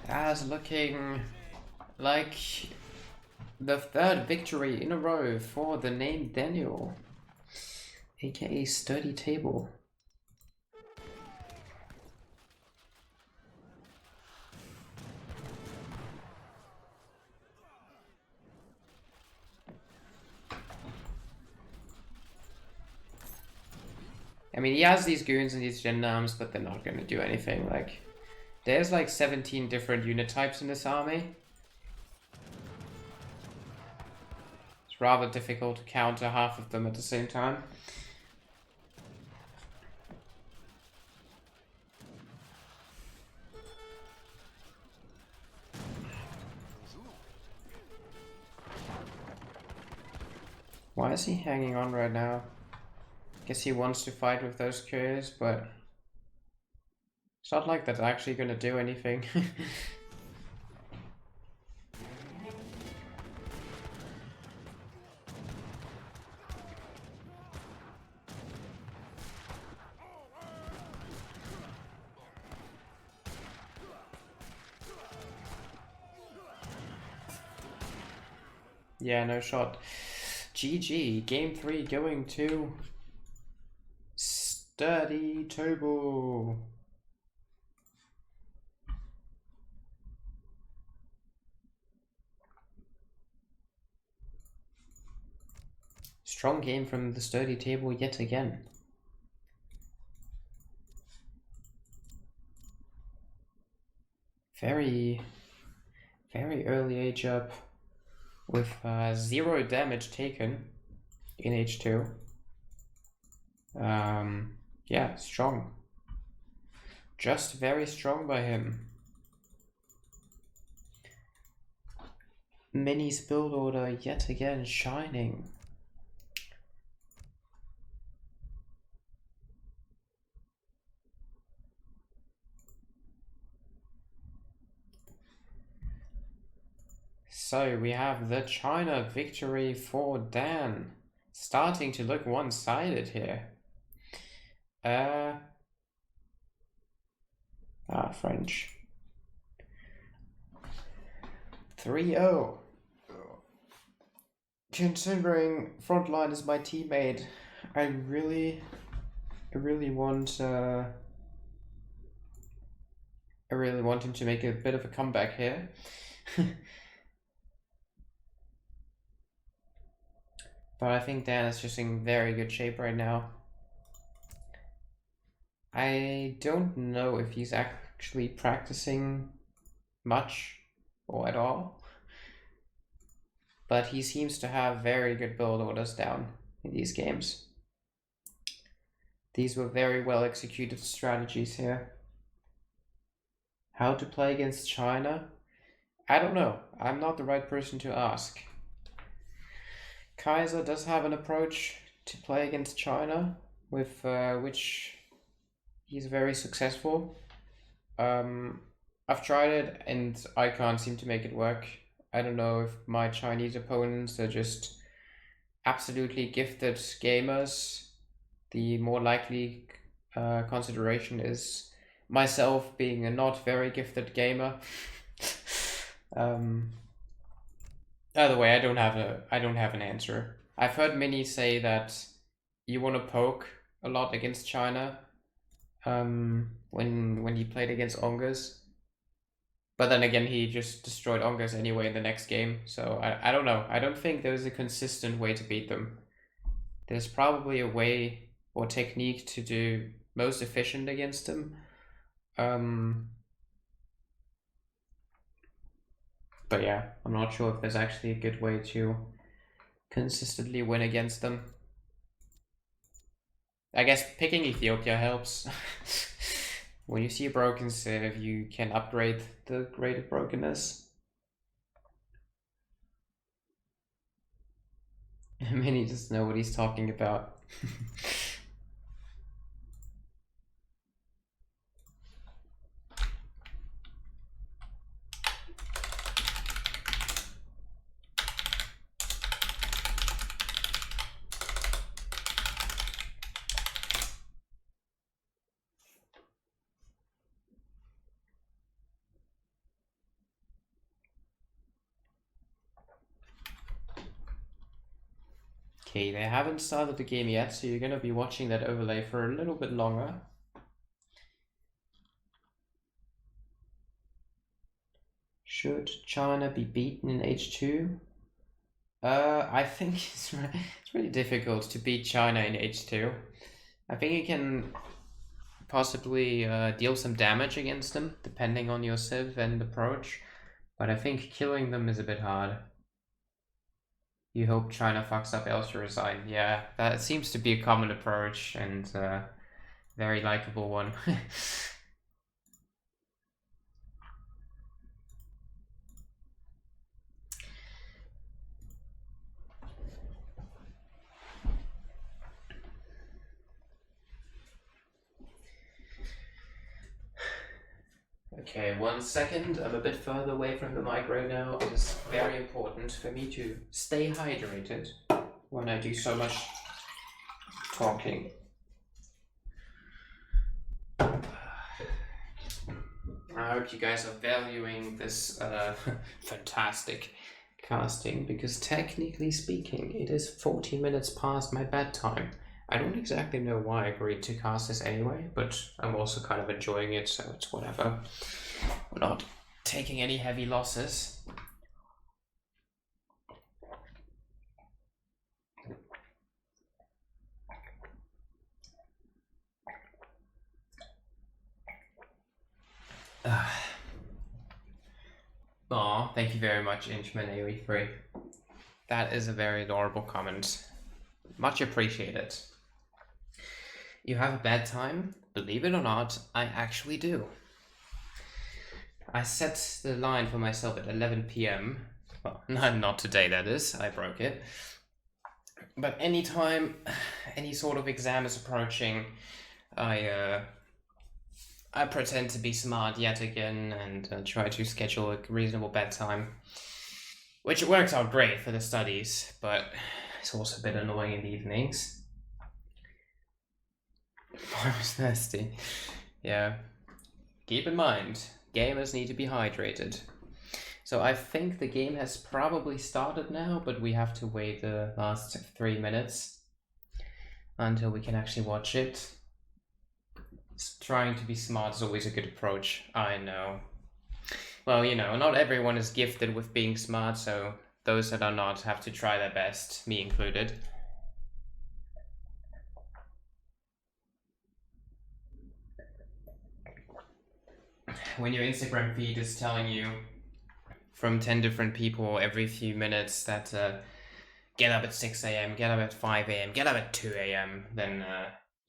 As looking like the 3rd victory in a row for the name Daniel, aka Sturdy Table. I mean, he has these goons and these gendarmes, but they're not going to do anything. Like, there's like 17 different unit types in this army. It's rather difficult to counter half of them at the same time. Why is he hanging on right now? Guess he wants to fight with those couriers, but it's not like that's actually going to do anything. Yeah, no shot. GG. Game 3 going to Sturdy Table. Strong game from the Sturdy Table yet again. Very early age up. with 0 damage taken in H2. Yeah, strong. Just very strong by him. Mini's build order yet again shining. So we have the China victory for Dan. Starting to look one-sided here. French. 3-0. Considering Frontline is my teammate, I really want him to make a bit of a comeback here. But I think Dan is just in very good shape right now. I don't know if he's actually practicing much or at all, but he seems to have very good build orders down in these games. These were very well executed strategies here. How to play against China? I don't know. I'm not the right person to ask. Kaiser does have an approach to play against China, with which he's very successful. I've tried it and I can't seem to make it work. I don't know if my Chinese opponents are just absolutely gifted gamers. The more likely consideration is myself being a not very gifted gamer. Either way, I don't have an answer. I've heard many say that you want to poke a lot against China when he played against Ongas. But then again, he just destroyed Ongas anyway in the next game. So I don't know. I don't think there's a consistent way to beat them. There's probably a way or technique to do most efficient against them. But yeah, I'm not sure if there's actually a good way to consistently win against them. I guess picking Ethiopia helps. When you see a broken civ, you can upgrade the grade of brokenness. Many just know what he's talking about. Okay, they haven't started the game yet, so you're gonna be watching that overlay for a little bit longer. Should China be beaten in H2? I think it's really difficult to beat China in H2. I think you can possibly deal some damage against them, depending on your civ and approach, but I think killing them is a bit hard. You hope China fucks up, else you resign. Yeah, that seems to be a common approach and a very likable one. Okay, 1 second. I'm a bit further away from the mic right now. It is very important for me to stay hydrated when I do so much talking. I hope you guys are valuing this fantastic casting, because technically speaking, it is 40 minutes past my bedtime. I don't exactly know why I agreed to cast this anyway, but I'm also kind of enjoying it, so it's whatever. We're not taking any heavy losses. Aw, thank you very much, Inchman AOE3. That is a very adorable comment. Much appreciated. You have a bad time? Believe it or not, I actually do. I set the line for myself at 11 p.m. Well, not today, that is. I broke it. But anytime any sort of exam is approaching, I pretend to be smart yet again and try to schedule a reasonable bedtime, which works out great for the studies, but it's also a bit annoying in the evenings. I was thirsty. Yeah. Keep in mind, gamers need to be hydrated. So I think the game has probably started now, but we have to wait the last 3 minutes until we can actually watch it. Trying to be smart is always a good approach, I know. Well, you know, not everyone is gifted with being smart, so those that are not have to try their best, me included. When your Instagram feed is telling you from 10 different people every few minutes that get up at 6 a.m., get up at 5 a.m., get up at 2 a.m., then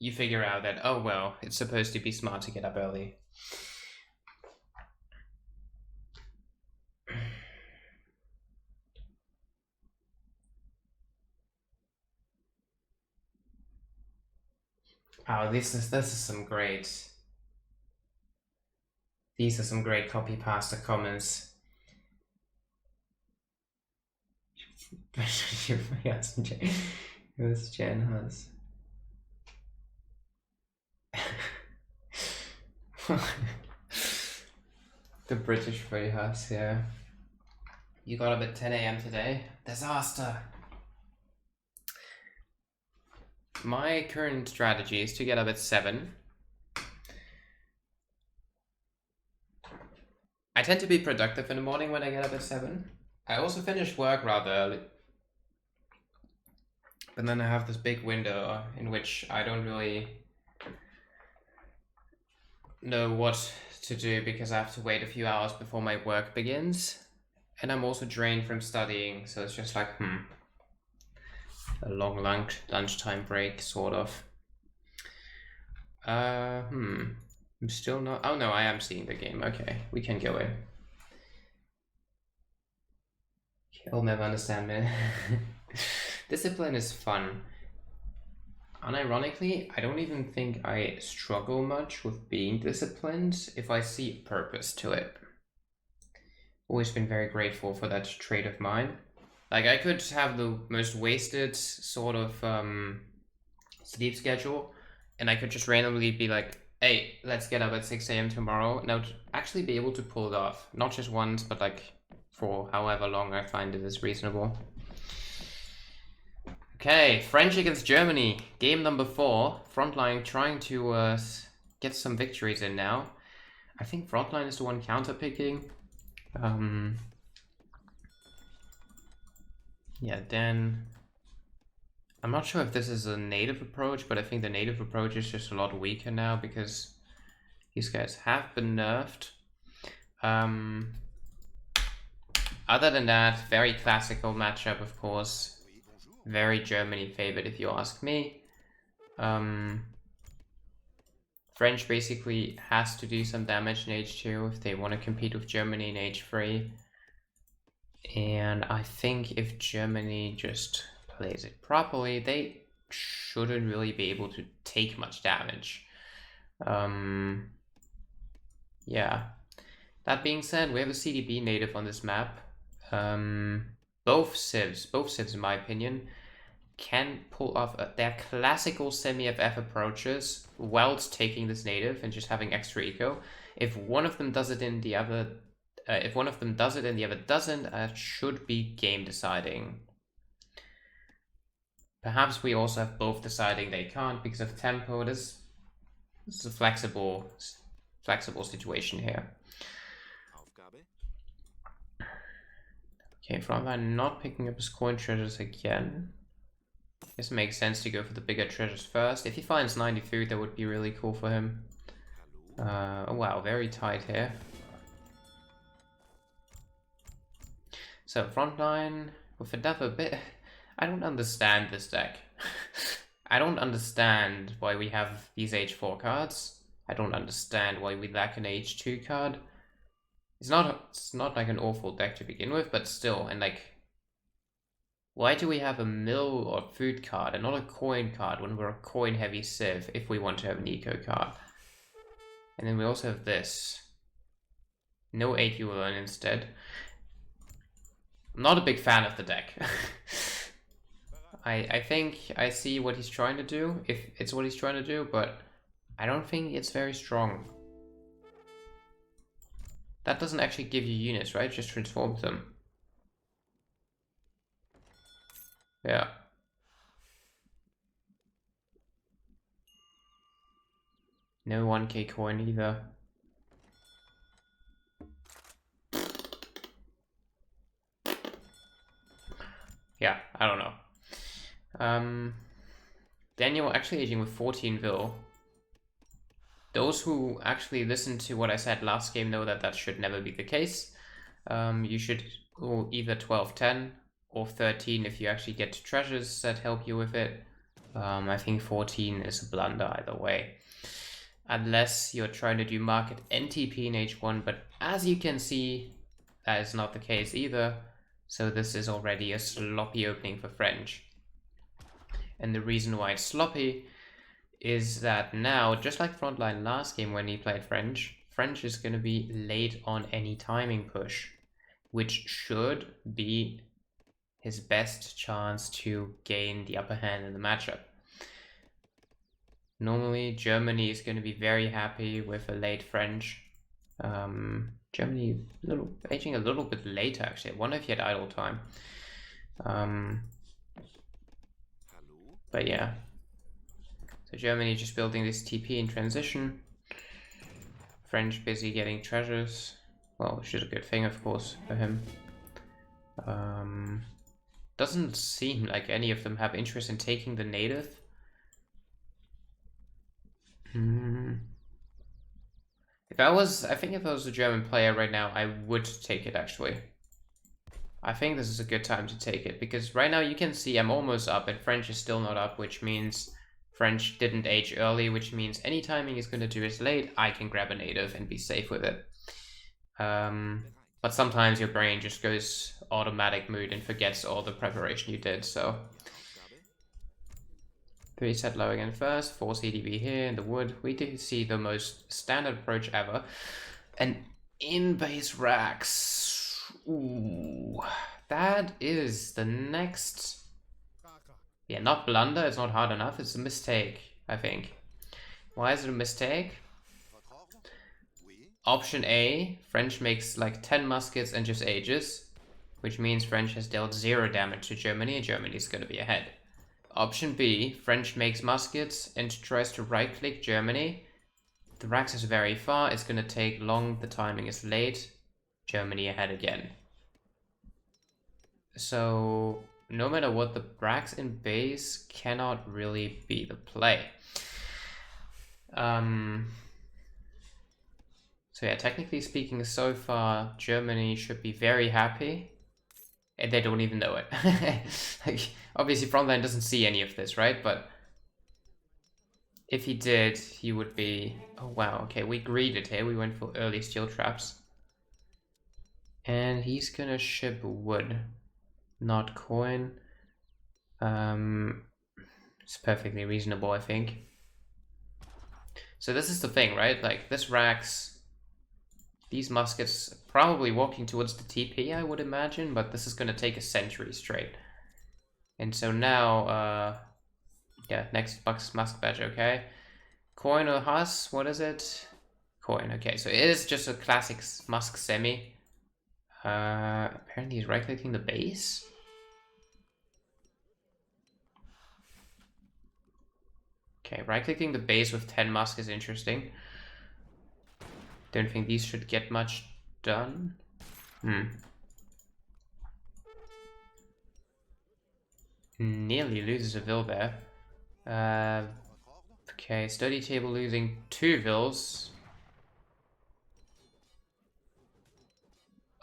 you figure out that, oh well, it's supposed to be smart to get up early. Oh, this is some great. These are some great copy pasta comments. Yes, Jen has. The British way has, yeah. You got up at 10 a.m. today? Disaster! My current strategy is to get up at 7. I tend to be productive in the morning when I get up at 7. I also finish work rather early. But then I have this big window in which I don't really know what to do because I have to wait a few hours before my work begins. And I'm also drained from studying, so it's just like, a long lunchtime break, sort of. I'm still not. Oh no, I am seeing the game. Okay, we can go in. He'll never understand me. Discipline is fun. Unironically, I don't even think I struggle much with being disciplined if I see purpose to it. Always been very grateful for that trait of mine. Like, I could have the most wasted sort of sleep schedule, and I could just randomly be like, hey, let's get up at 6 a.m. tomorrow, and I would actually be able to pull it off. Not just once, but like for however long I find it is reasonable. Okay, French against Germany, game number 4. Frontline trying to get some victories in now. I think Frontline is the one counter-picking. Yeah, then I'm not sure if this is a native approach, but I think the native approach is just a lot weaker now because these guys have been nerfed. Other than that, very classical matchup, of course. Very Germany favored, if you ask me. French basically has to do some damage in H2 if they want to compete with Germany in H3. And I think if Germany just plays it properly, they shouldn't really be able to take much damage. Yeah. That being said, we have a CDB native on this map. Both civs in my opinion, can pull off their classical semi-FF approaches whilst taking this native and just having extra eco. If one of them does it and the other doesn't, that should be game deciding. Perhaps we also have both deciding they can't because of tempo. This is a flexible situation here. Okay, Frontline not picking up his coin treasures again. Guess it makes sense to go for the bigger treasures first. If he finds 90 food, that would be really cool for him. Oh wow, very tight here. So Frontline with another bit. I don't understand this deck. I don't understand why we have these H4 cards. I don't understand why we lack an H2 card. It's not like an awful deck to begin with, but still, and like, why do we have a mill or food card and not a coin card when we're a coin heavy civ if we want to have an eco card? And then we also have this. No 8 you will earn instead. I'm not a big fan of the deck. I think I see what he's trying to do, if it's what he's trying to do, but I don't think it's very strong. That doesn't actually give you units, right? Just transforms them. Yeah. No 1k coin either. Yeah, I don't know. Daniel actually aging with 14 Vil. Those who actually listened to what I said last game know that that should never be the case. You should go either 12-10 or 13 if you actually get treasures that help you with it. I think 14 is a blunder either way. Unless you're trying to do market NTP in H1, but as you can see, that is not the case either. So this is already a sloppy opening for French. And the reason why it's sloppy is that now, just like Frontline last game when he played French, French is going to be late on any timing push, which should be his best chance to gain the upper hand in the matchup. Normally, Germany is going to be very happy with a late French. Germany aging a little bit later, actually. I wonder if he had idle time. But yeah. So Germany just building this TP in transition. French busy getting treasures. Well, which is a good thing, of course, for him. Doesn't seem like any of them have interest in taking the native. I think if I was a German player right now, I would take it actually. I think this is a good time to take it because right now you can see I'm almost up and French is still not up, which means French didn't age early, which means any timing he's going to do is late. I can grab a native and be safe with it. But sometimes your brain just goes automatic mood and forgets all the preparation you did, so 3 set low again first, 4 CDB here in the wood. We do see the most standard approach ever. And in base racks. Ooh, that is the next. Yeah, not blunder, it's not hard enough, it's a mistake, I think. Why is it a mistake? Option A, French makes like 10 muskets and just ages, which means French has dealt 0 damage to Germany and Germany's gonna be ahead. Option B, French makes muskets and tries to right-click Germany. The racks is very far, it's gonna take long, the timing is late. Germany ahead again. So, no matter what, the racks in base cannot really be the play. So yeah, technically speaking, so far, Germany should be very happy. And they don't even know it. Like, obviously, Frontline doesn't see any of this, right? But if he did, he would be... Oh, wow. Okay, we greeded here. We went for early steel traps. And he's gonna ship wood, not coin. It's perfectly reasonable, I think. So this is the thing, right? Like, this racks... These muskets probably walking towards the TP, I would imagine, but this is going to take a century straight. And so now, yeah, next musk badge, okay. Coin or Huss, what is it? Coin, okay, so it is just a classic musk semi. Apparently he's right-clicking the base. Okay, right-clicking the base with 10 musk is interesting. Don't think these should get much done. Nearly loses a Vil there. Okay, study table losing 2 Vils.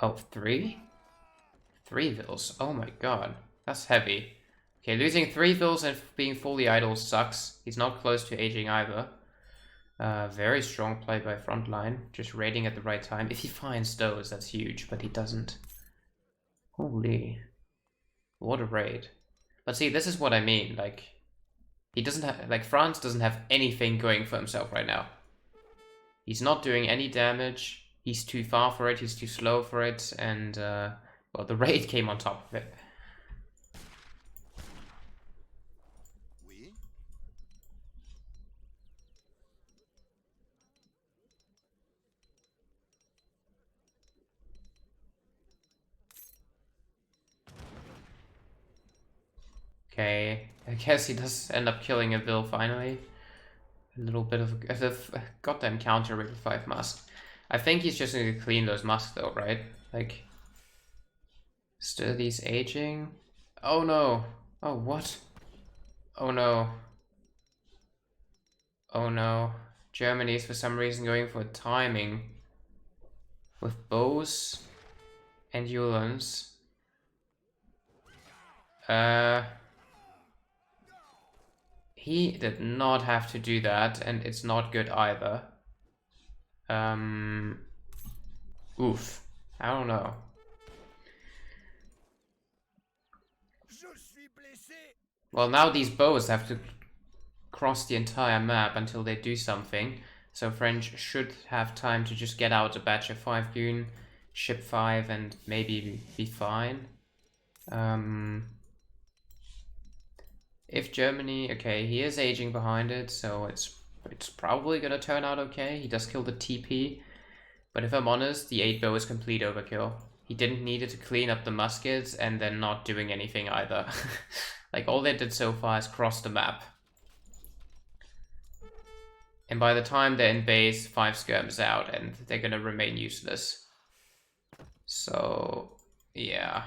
Oh, 3? 3 vills. Oh my god. That's heavy. Okay, losing 3 vills and being fully idle sucks. He's not close to aging either. Very strong play by Frontline. Just raiding at the right time. If he finds those, that's huge, but he doesn't. Holy. What a raid. But see, this is what I mean. Like, he doesn't have... Like, France doesn't have anything going for himself right now. He's not doing any damage. He's too far for it. He's too slow for it. And, well, the raid came on top of it. Okay, I guess he does end up killing a Bill finally. A little bit of a goddamn counter with 5 Musk. I think he's just going to clean those Musk though, right? Like, Sturdy's aging. Oh no. Oh, what? Oh no. Oh no. Germany's for some reason going for timing with bows and Uhlans. He did not have to do that, and it's not good either. Oof. I don't know. Well, now these bows have to cross the entire map until they do something. So French should have time to just get out a batch of 5 goon, ship 5, and maybe be fine. If Germany, okay, he is aging behind it, so it's probably gonna turn out okay. He does kill the TP, but if I'm honest, the 8 bow is complete overkill. He didn't need it to clean up the muskets, and they're not doing anything either. Like, all they did so far is cross the map. And by the time they're in base, 5 skirms out, and they're gonna remain useless. So, yeah.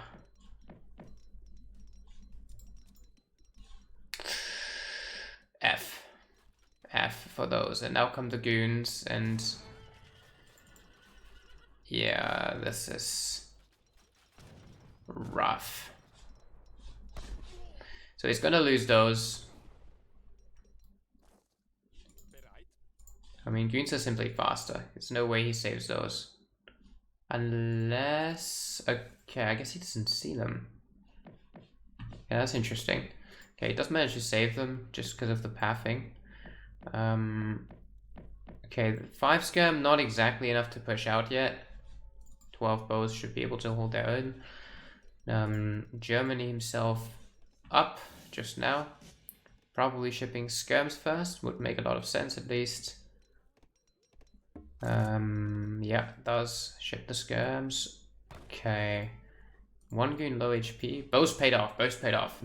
F for those, and now come the goons, and yeah, this is rough. So he's gonna lose those. I mean, goons are simply faster. There's no way he saves those. Unless... Okay, I guess he doesn't see them. Yeah, that's interesting. Okay, he does manage to save them just because of the pathing. Okay, 5 skirm, not exactly enough to push out yet. 12 bows should be able to hold their own. Germany himself up just now. Probably shipping skirms first, would make a lot of sense at least. Yeah, does ship the skirms. Okay. 1 goon low HP. Bows paid off, bows paid off.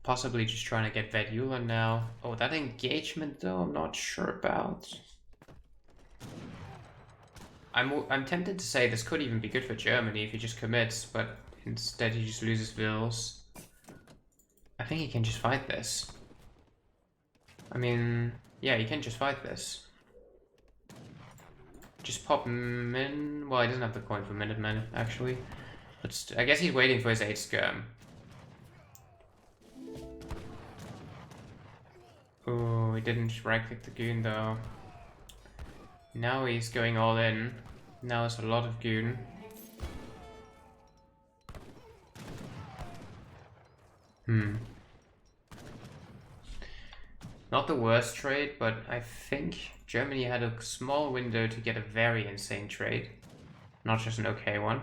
Possibly just trying to get Vet Yulan now. Oh, that engagement though, I'm not sure about. I'm tempted to say this could even be good for Germany if he just commits, but instead he just loses vills. I think he can just fight this. I mean, yeah, he can just fight this. Just pop Min. Well, he doesn't have the coin for Minutemen, actually. But I guess he's waiting for his 8 skirm. Oh, he didn't right-click the goon though. Now he's going all in. Now it's a lot of goon. Not the worst trade, but I think Germany had a small window to get a very insane trade. Not just an okay one.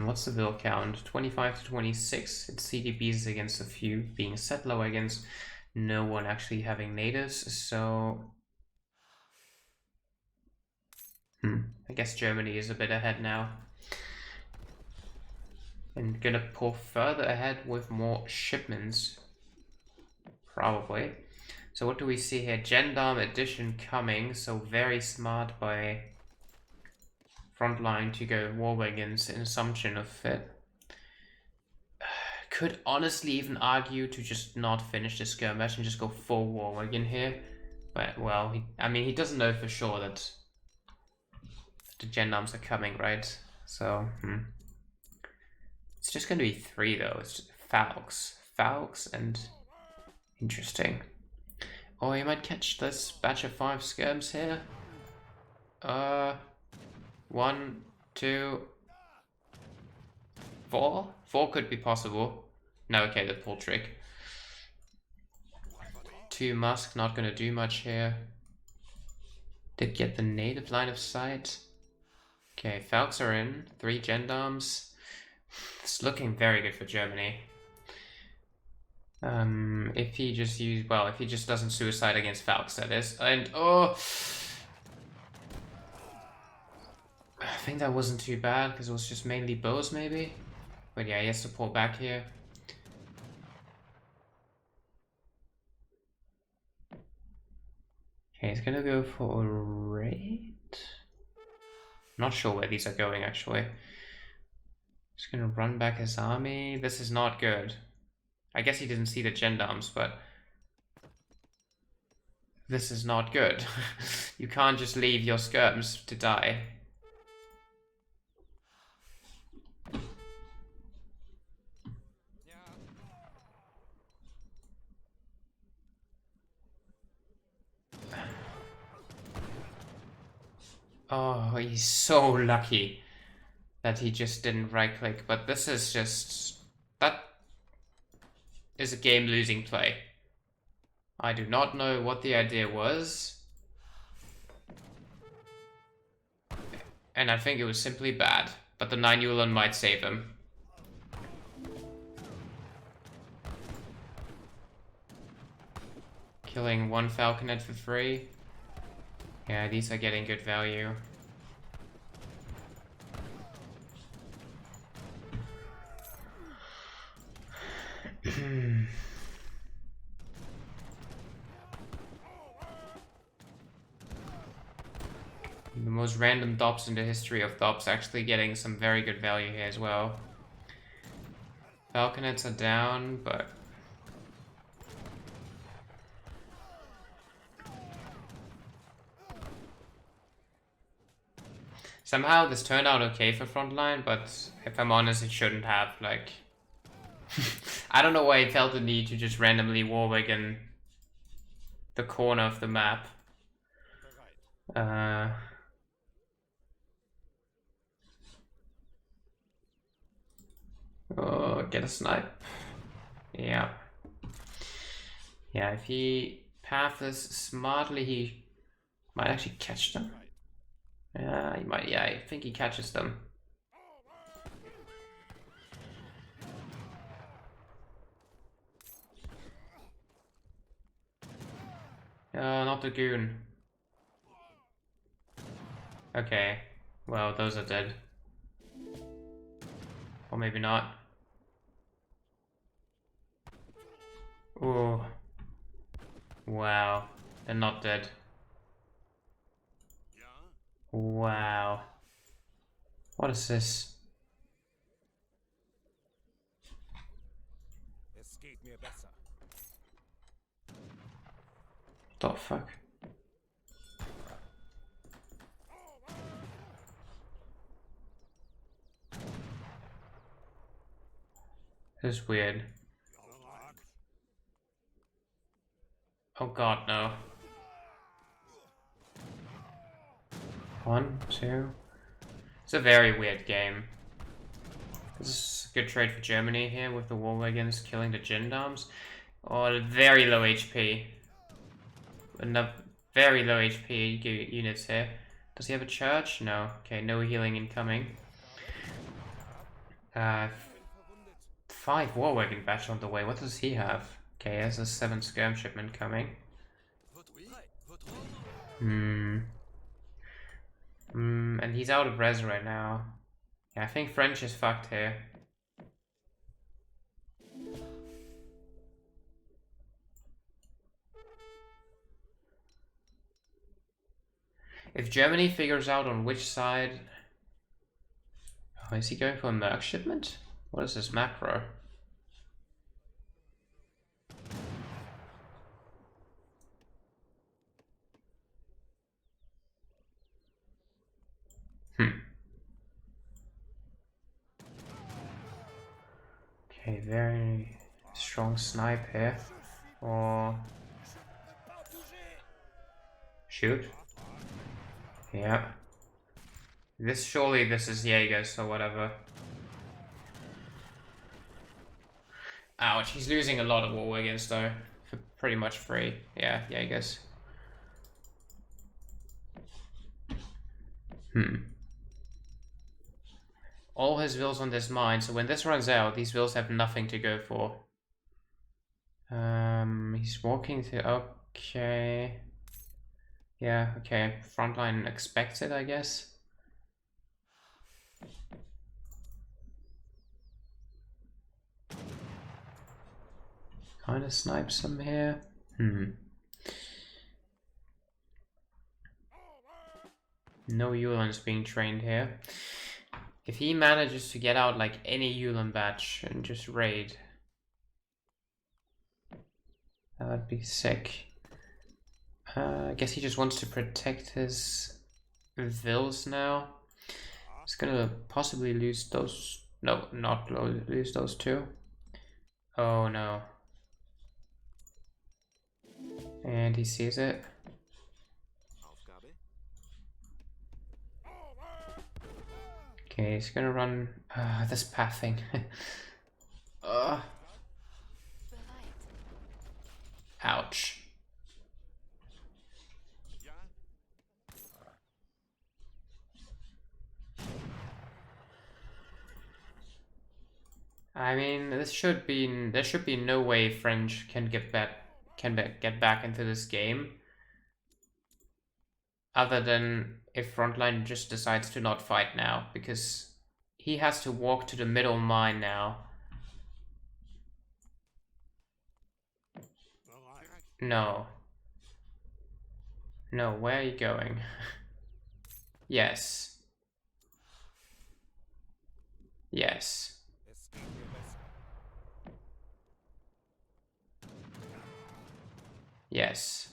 What's the bill count? 25 to 26. It's CDBs against a few, being set low against no one actually having natives, so... I guess Germany is a bit ahead now. And gonna pull further ahead with more shipments. Probably. So what do we see here? Gendarme edition coming, so very smart by Frontline to go war wagons in assumption of it. Could honestly even argue to just not finish the skirmish and just go full war wagon here. But, well, I mean, he doesn't know for sure that the gendarmes are coming, right? So, it's just going to be 3, though. It's just Falx, and... Interesting. Oh, he might catch this batch of 5 skirms here. 1, 2, 4? 4 could be possible. No, okay, the pull trick. 2 Musk, not gonna do much here. Did get the native line of sight. Okay, Falcons are in. 3 gendarmes. It's looking very good for Germany. If he just if he just doesn't suicide against Falcons, that is. And, oh! I think that wasn't too bad, because it was just mainly bows, maybe? But yeah, he has to pull back here. Okay, he's gonna go for a raid. Not sure where these are going, actually. He's gonna run back his army. This is not good. I guess he didn't see the gendarmes, but... this is not good. You can't just leave your skirms to die. Oh, he's so lucky that he just didn't right-click, but this is just... that is a game-losing play. I do not know what the idea was. And I think it was simply bad, but the 9 Yulon might save him. Killing 1 Falconet for free. Yeah, these are getting good value. The most random dops in the history of dops, actually getting some very good value here as well. Falconets are down, but... somehow this turned out okay for Frontline, but if I'm honest, it shouldn't have, like... I don't know why I felt the need to just randomly Warwick in the corner of the map. Oh, get a snipe. Yeah. Yeah, if he paths smartly, he might actually catch them. Yeah, he might. Yeah, I think he catches them. Not the goon. Okay. Well, those are dead. Or maybe not. Oh. Wow. They're not dead. Wow. What is this? The fuck? This is weird. Oh god, no. 1, 2. It's a very weird game. This is a good trade for Germany here with the war wagons killing the gendarmes. Oh, very low HP. Enough very low HP units here. Does he have a church? No. Okay, no healing incoming. 5 war wagon batch on the way. What does he have? Okay, he has a 7 skirm shipment coming. And he's out of res right now. Yeah, I think French is fucked here. If Germany figures out on which side... Oh, is he going for a merc shipment? What is this macro? Okay, very strong snipe here. Or shoot. Yeah. Surely this is Jaegers or whatever. Ouch, he's losing a lot of war against though. For pretty much free. Yeah, Jaegers. All his wills on this mine, so when this runs out, these wills have nothing to go for. He's walking to... Okay. Yeah, okay. Frontline expected, I guess. Kind of snipes him here. No Yulan's being trained here. If he manages to get out like any Yulan batch and just raid, that would be sick. I guess he just wants to protect his vills now. He's gonna possibly lose those. No, not lose those two. Oh no. And he sees it. Okay, he's gonna run this pathing. Ouch. I mean, there should be no way French can get back into this game, other than if Frontline just decides to not fight now, because he has to walk to the middle mine now. No. No, where are you going? Yes. Yes. Yes.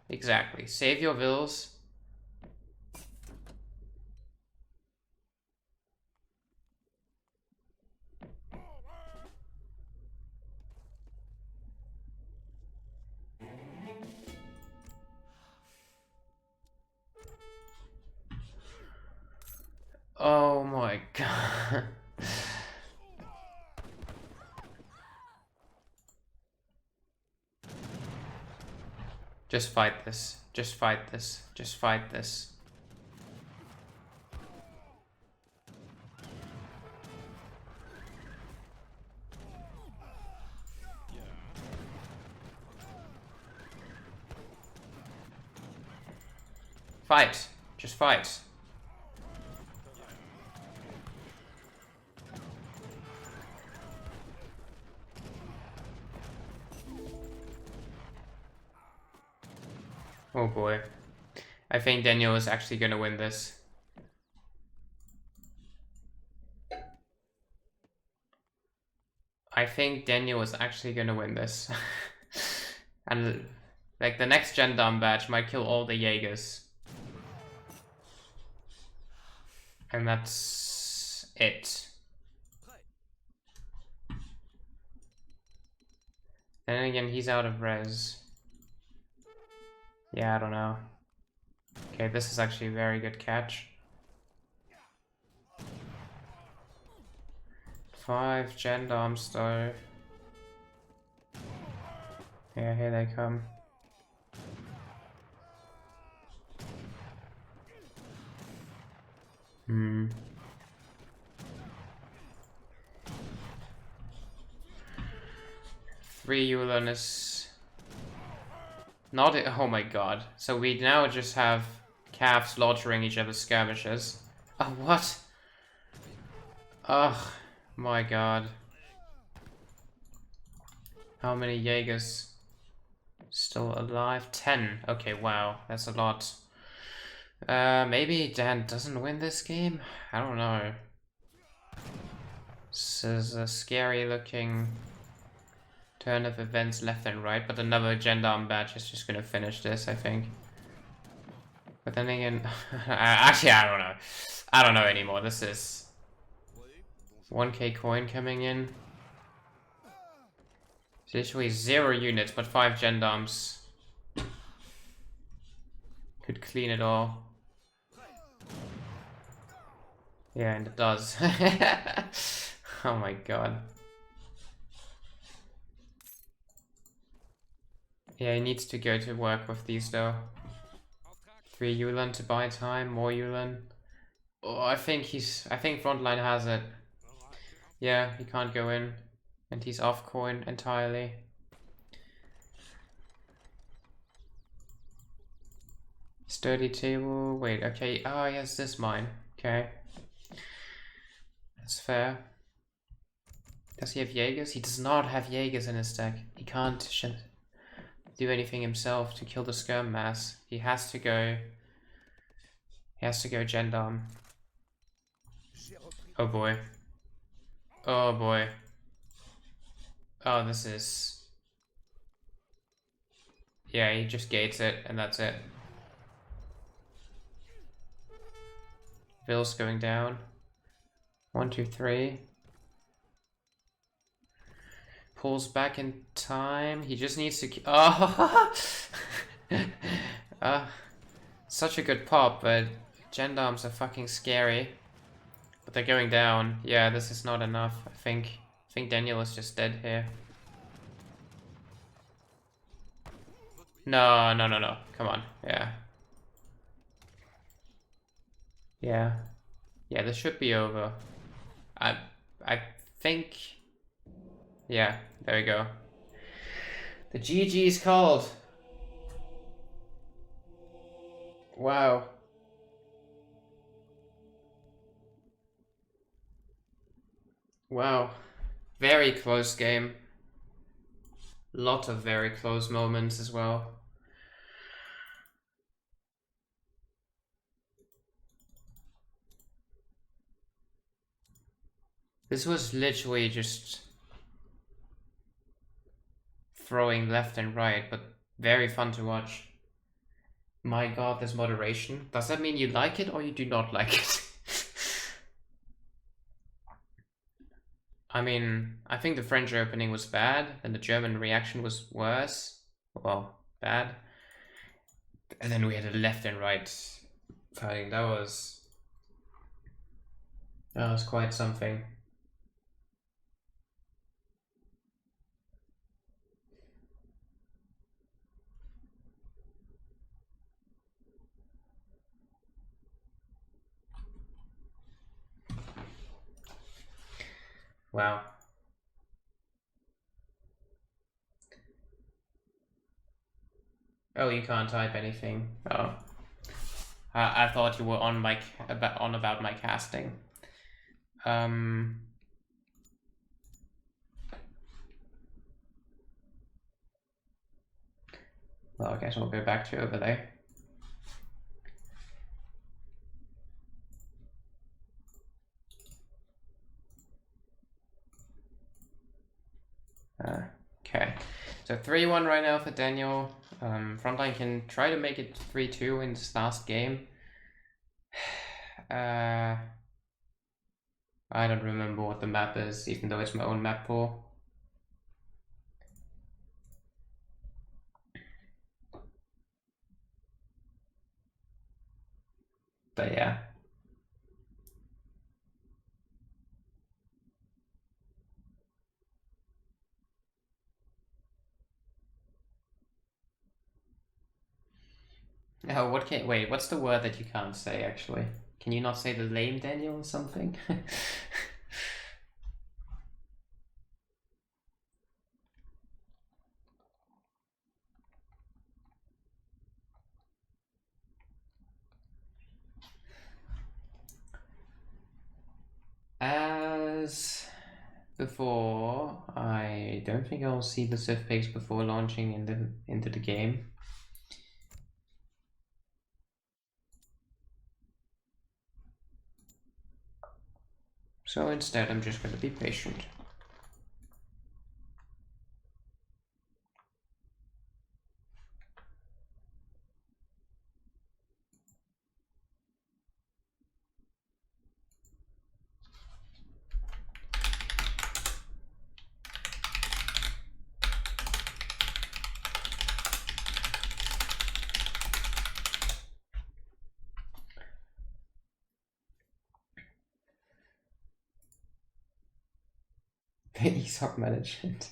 Exactly. Save your vills. Oh my god. Just fight this. Just fight this. Just fight this. Fight. Just fight. Oh boy. I think Daniel is actually gonna win this. I think Daniel is actually gonna win this. And like the next gendarme badge might kill all the Jaegers. And that's it. Then again, he's out of res. Yeah, I don't know. Okay, this is actually a very good catch. 5 gendarmes though. Yeah, here they come. Three Yulan is not it. Oh my god. So we now just have Cav slaughtering each other's skirmishes. Oh, what? Ugh, my god. How many Jaegers still alive? 10. Okay, wow, that's a lot. Maybe Dan doesn't win this game? I don't know. This is a scary looking turn of events left and right, but another gendarme badge is just gonna finish this, I think. But then again, actually, I don't know. I don't know anymore. This is 1k coin coming in. Literally 0 units, but 5 gendarmes. Could clean it all. Yeah, and it does. Oh my god. Yeah, he needs to go to work with these though. 3 Yulan to buy time, more Yulan. Oh, I think Frontline has it. Yeah, he can't go in. And he's off coin entirely. Sturdy table. Wait, okay. Oh, he has this mine. Okay. That's fair. Does he have Jaegers? He does not have Jaegers in his deck. He can't do anything himself to kill the skirm mass. He has to go. He has to go gendarme. Oh boy. Oh boy. Oh, this is... Yeah, he just gates it, and that's it. Bill's going down. 1, 2, 3. Pulls back in time. He just needs to... Oh! Such a good pop, but gendarmes are fucking scary. But they're going down. Yeah, this is not enough. I think Daniel is just dead here. No. Come on. Yeah. Yeah, this should be over. I think... Yeah, there we go. The GG's called. Wow. Wow. Very close game. Lot of very close moments as well. This was literally just throwing left and right, but very fun to watch. My god, this moderation. Does that mean you like it or you do not like it? I mean, I think the French opening was bad, and the German reaction was worse. Well, bad. And then we had a left and right fighting. That was quite something. Wow. Oh, you can't type anything. Oh. I thought you were on about my casting. Well, I guess we'll go back to overlay. Okay, so 3-1 right now for Daniel. Frontline can try to make it 3-2 in this last game. I don't remember what the map is, even though it's my own map pool. But yeah. Oh, wait, what's the word that you can't say actually? Can you not say the lame Daniel or something? As before, I don't think I'll see the Civ pigs before launching into the game. So instead, I'm just going to be patient. ESOC management.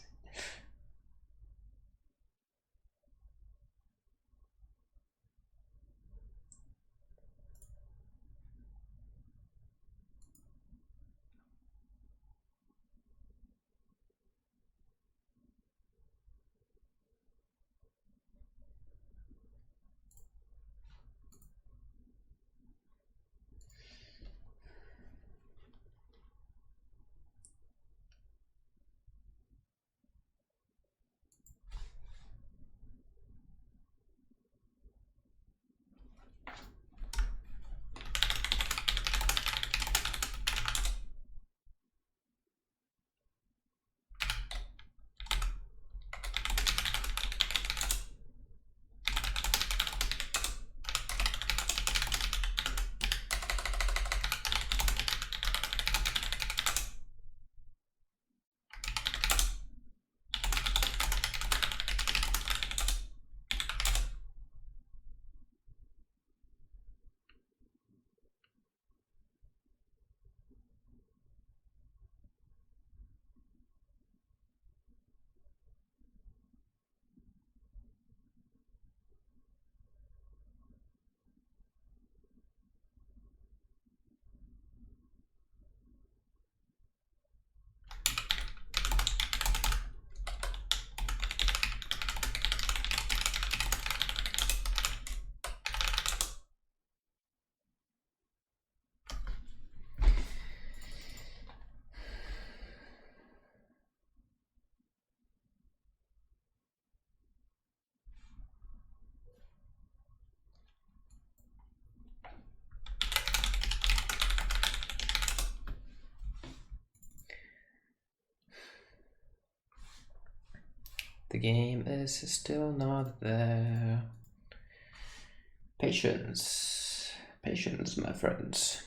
The game is still not there. Patience. Patience, my friends.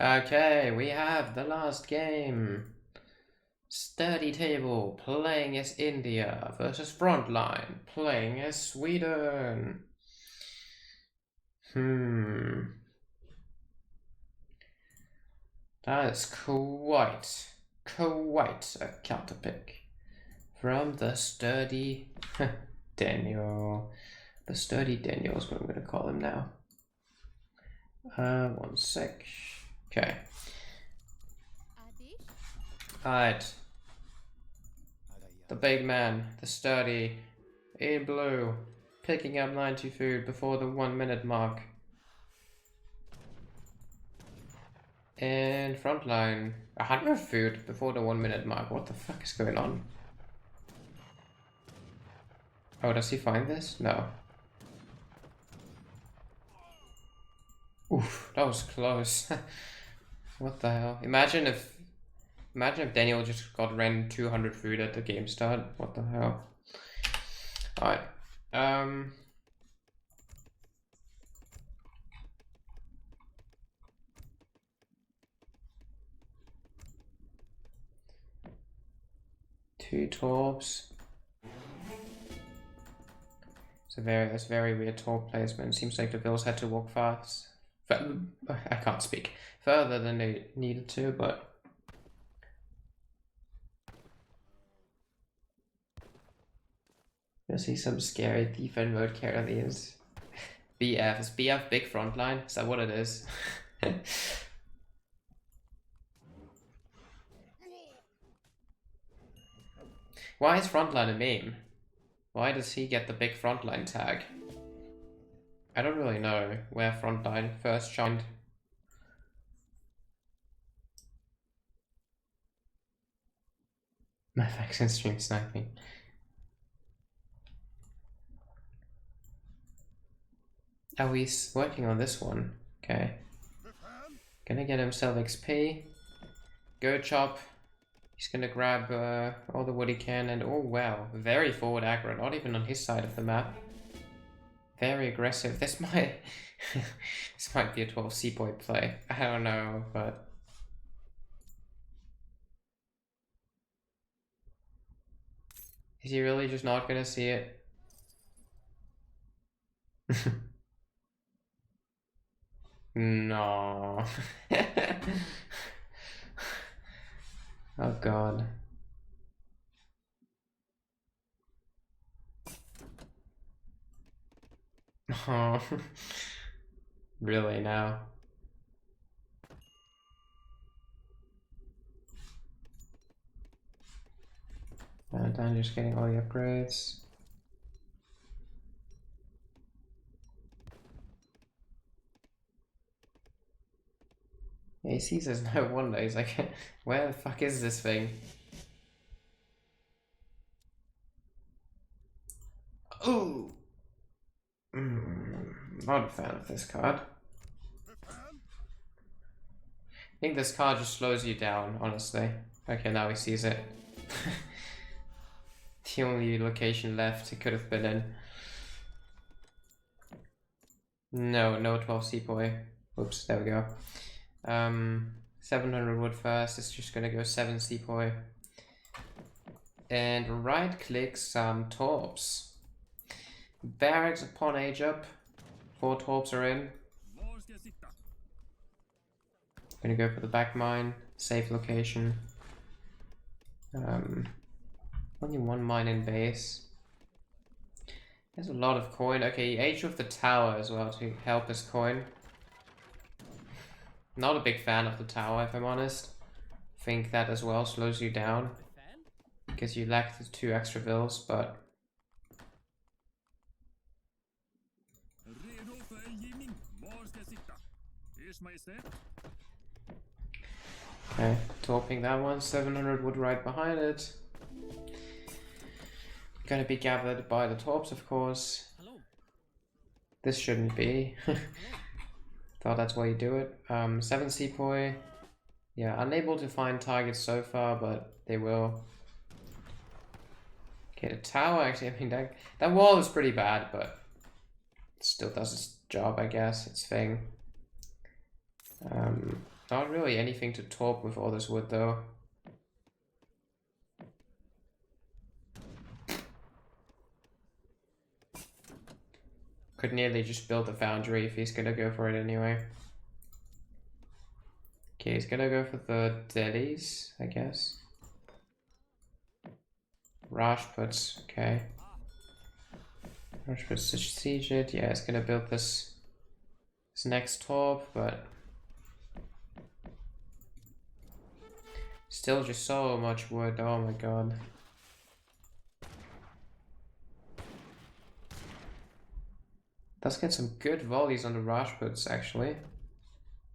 Okay, we have the last game. Study table playing as India versus Frontline playing as Sweden. That is quite a counter pick from the sturdy Daniel. The sturdy Daniel is what I'm going to call him now. 1 sec. Okay. Alright. The big man, the sturdy, in blue, picking up 90 food before the 1 minute mark. And Frontline, 100 food before the 1 minute mark. What the fuck is going on? Oh, does he find this? No. Oof, that was close. What the hell? Imagine if Daniel just got ran 200 food at the game start. What the hell? Alright. Two torps. That's very weird torp placement. Seems like the Bills had to walk fast. I can't speak. Further than they needed to, but you'll see some scary defense mode carriers. BF. Is BF big frontline? Is that what it is? Why is Frontline a meme? Why does he get the big Frontline tag? I don't really know where Frontline first shined. My faction stream sniping. Oh, he's working on this one. Okay. Gonna get himself XP. Go chop. He's gonna grab all the wood he can, and oh wow, very forward aggro, not even on his side of the map. Very aggressive. This might this might be a 12 C-boy play. I don't know, but is he really just not gonna see it? No. Oh god. Oh. Really now? I'm just getting all the upgrades. Yeah, he sees there's no wonder. He's like, where the fuck is this thing? Ooh! Not a fan of this card. I think this card just slows you down, honestly. Okay, now he sees it. The only location left it could have been in. No 12 C-boy. Oops, there we go. 700 wood first. It's just gonna go 7 C-boy. And right click some torps. Barracks upon age up. 4 torps are in. Gonna go for the back mine. Safe location. Only 1 mine in base. There's a lot of coin. Okay, he aged with the tower as well to help his coin. Not a big fan of the tower, if I'm honest. Think that as well slows you down. Because you lack the 2 extra vills, but... Okay, torping that one. 700 wood right behind it. Gonna be gathered by the torps, of course. This shouldn't be. Thought that's why you do it. 7 C-boy. Yeah, unable to find targets so far, but they will. Okay, the tower actually, I mean, that wall is pretty bad, but it still does its job, I guess. Its thing. Not really anything to torp with all this wood, though. Could nearly just build a foundry if he's gonna go for it anyway. Okay, he's gonna go for the delis, I guess. Rajputs, okay. Rajputs to siege it. Yeah, he's gonna build this next torp, but still just so much wood. Oh my god. Does get some good volleys on the Rajputs actually.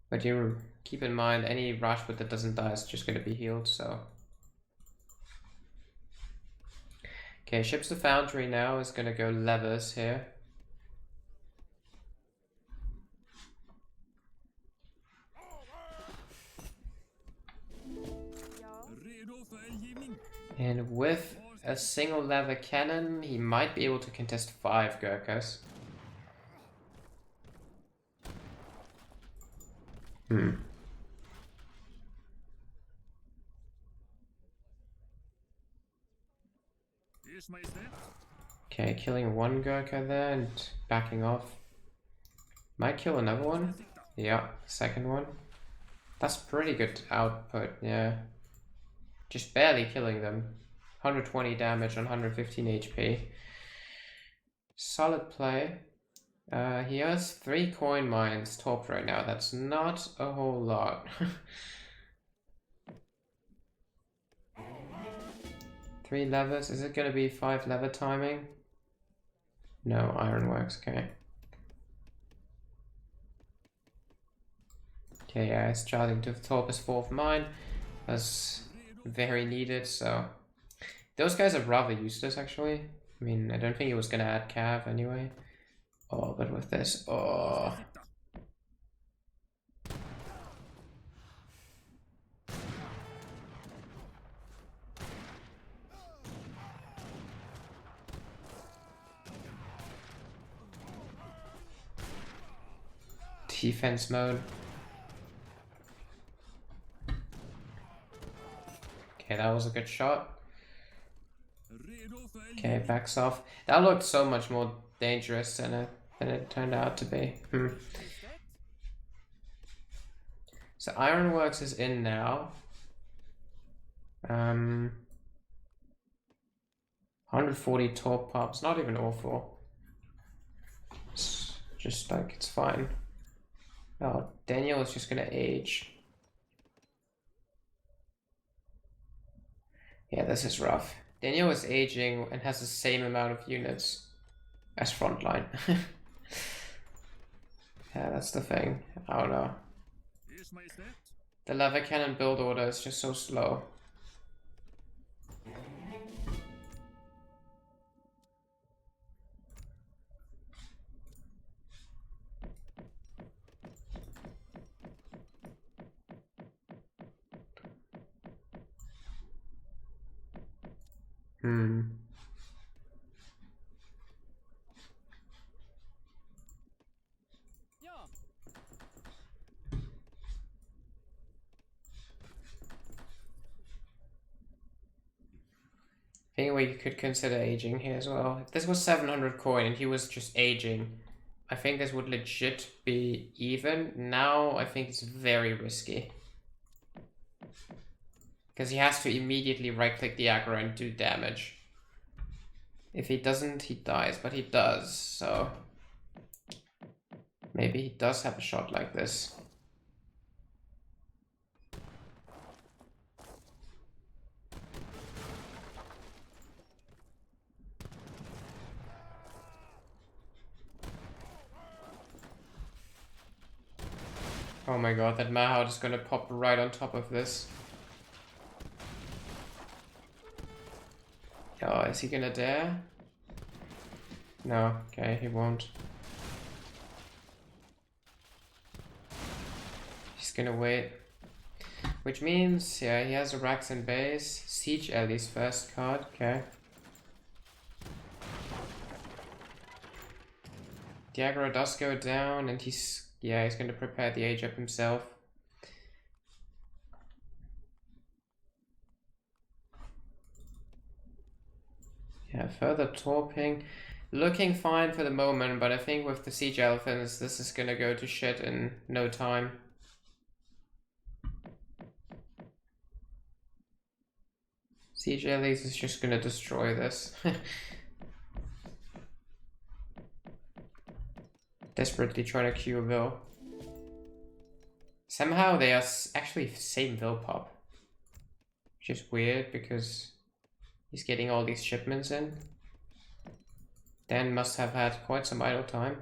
But you keep in mind any Rajput that doesn't die is just going to be healed, so. Okay, ships to foundry now is going to go levers here. And with a single lever cannon, he might be able to contest 5 Gurkhas. Okay, killing 1 Gurkha there and backing off. Might kill another one. Yeah, second one. That's pretty good output, yeah. Just barely killing them. 120 damage on 115 HP. Solid play. He has 3 coin mines top right now. That's not a whole lot. 3 levers. Is it going to be 5 lever timing? No, ironworks. Okay. Okay, yeah, it's charging to top his 4th mine. That's very needed, so... Those guys are rather useless, actually. I mean, I don't think he was going to add cav anyway. Oh, but with this... Oh... Defense mode. Okay, that was a good shot. Okay, backs off. That looked so much more dangerous than it turned out to be. So Ironworks is in now. 140 top pops, not even awful. It's just like, it's fine. Oh, Daniel is just gonna age. Yeah, this is rough. Daniel is aging and has the same amount of units as Frontline. Yeah, that's the thing. I don't know. The lever cannon build order is just so slow. I think we could consider aging here as well. If this was 700 coin and he was just aging, I think this would legit be even. Now I think it's very risky. Because he has to immediately right-click the aggro and do damage. If he doesn't, he dies, but he does, so... Maybe he does have a shot like this. Oh my god, that Mahout is gonna pop right on top of this. Oh, is he gonna dare? No, okay, he won't. He's gonna wait. Which means, yeah, he has a Rax and base. Siege Ellie's first card, okay. The aggro does go down and he's going to prepare the age up himself. Yeah, further torping. Looking fine for the moment, but I think with the Siege Elephants, this is gonna go to shit in no time. Siege Elise is just gonna destroy this. Desperately trying to queue a Vil. Somehow they are actually same Vil pop. Which is weird because he's getting all these shipments in. Dan must have had quite some idle time.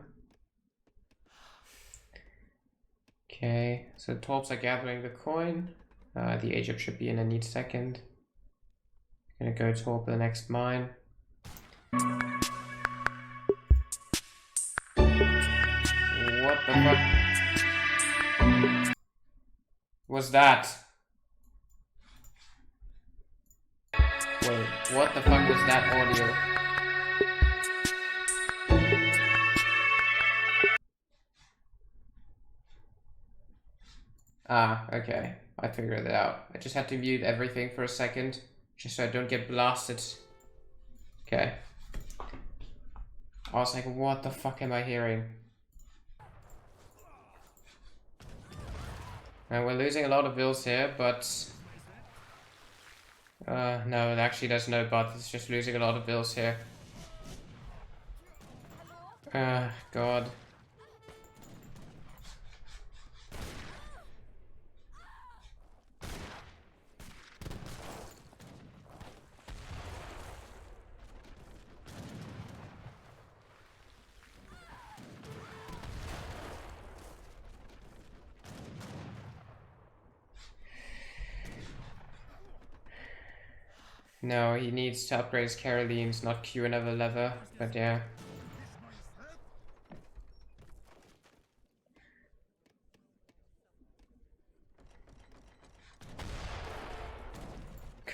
Okay, so Torps are gathering the coin. The Egypt should be in any second. Gonna go Torp the next mine. What the fuck was that? Wait, what the fuck was that audio? Ah, okay. I figured it out. I just had to mute everything for a second, just so I don't get blasted. Okay. I was like, what the fuck am I hearing? And we're losing a lot of vills here, but... no, actually there's no but, it's just losing a lot of vills here. God. No, he needs to upgrade his Carolines, not queue another lever, but yeah.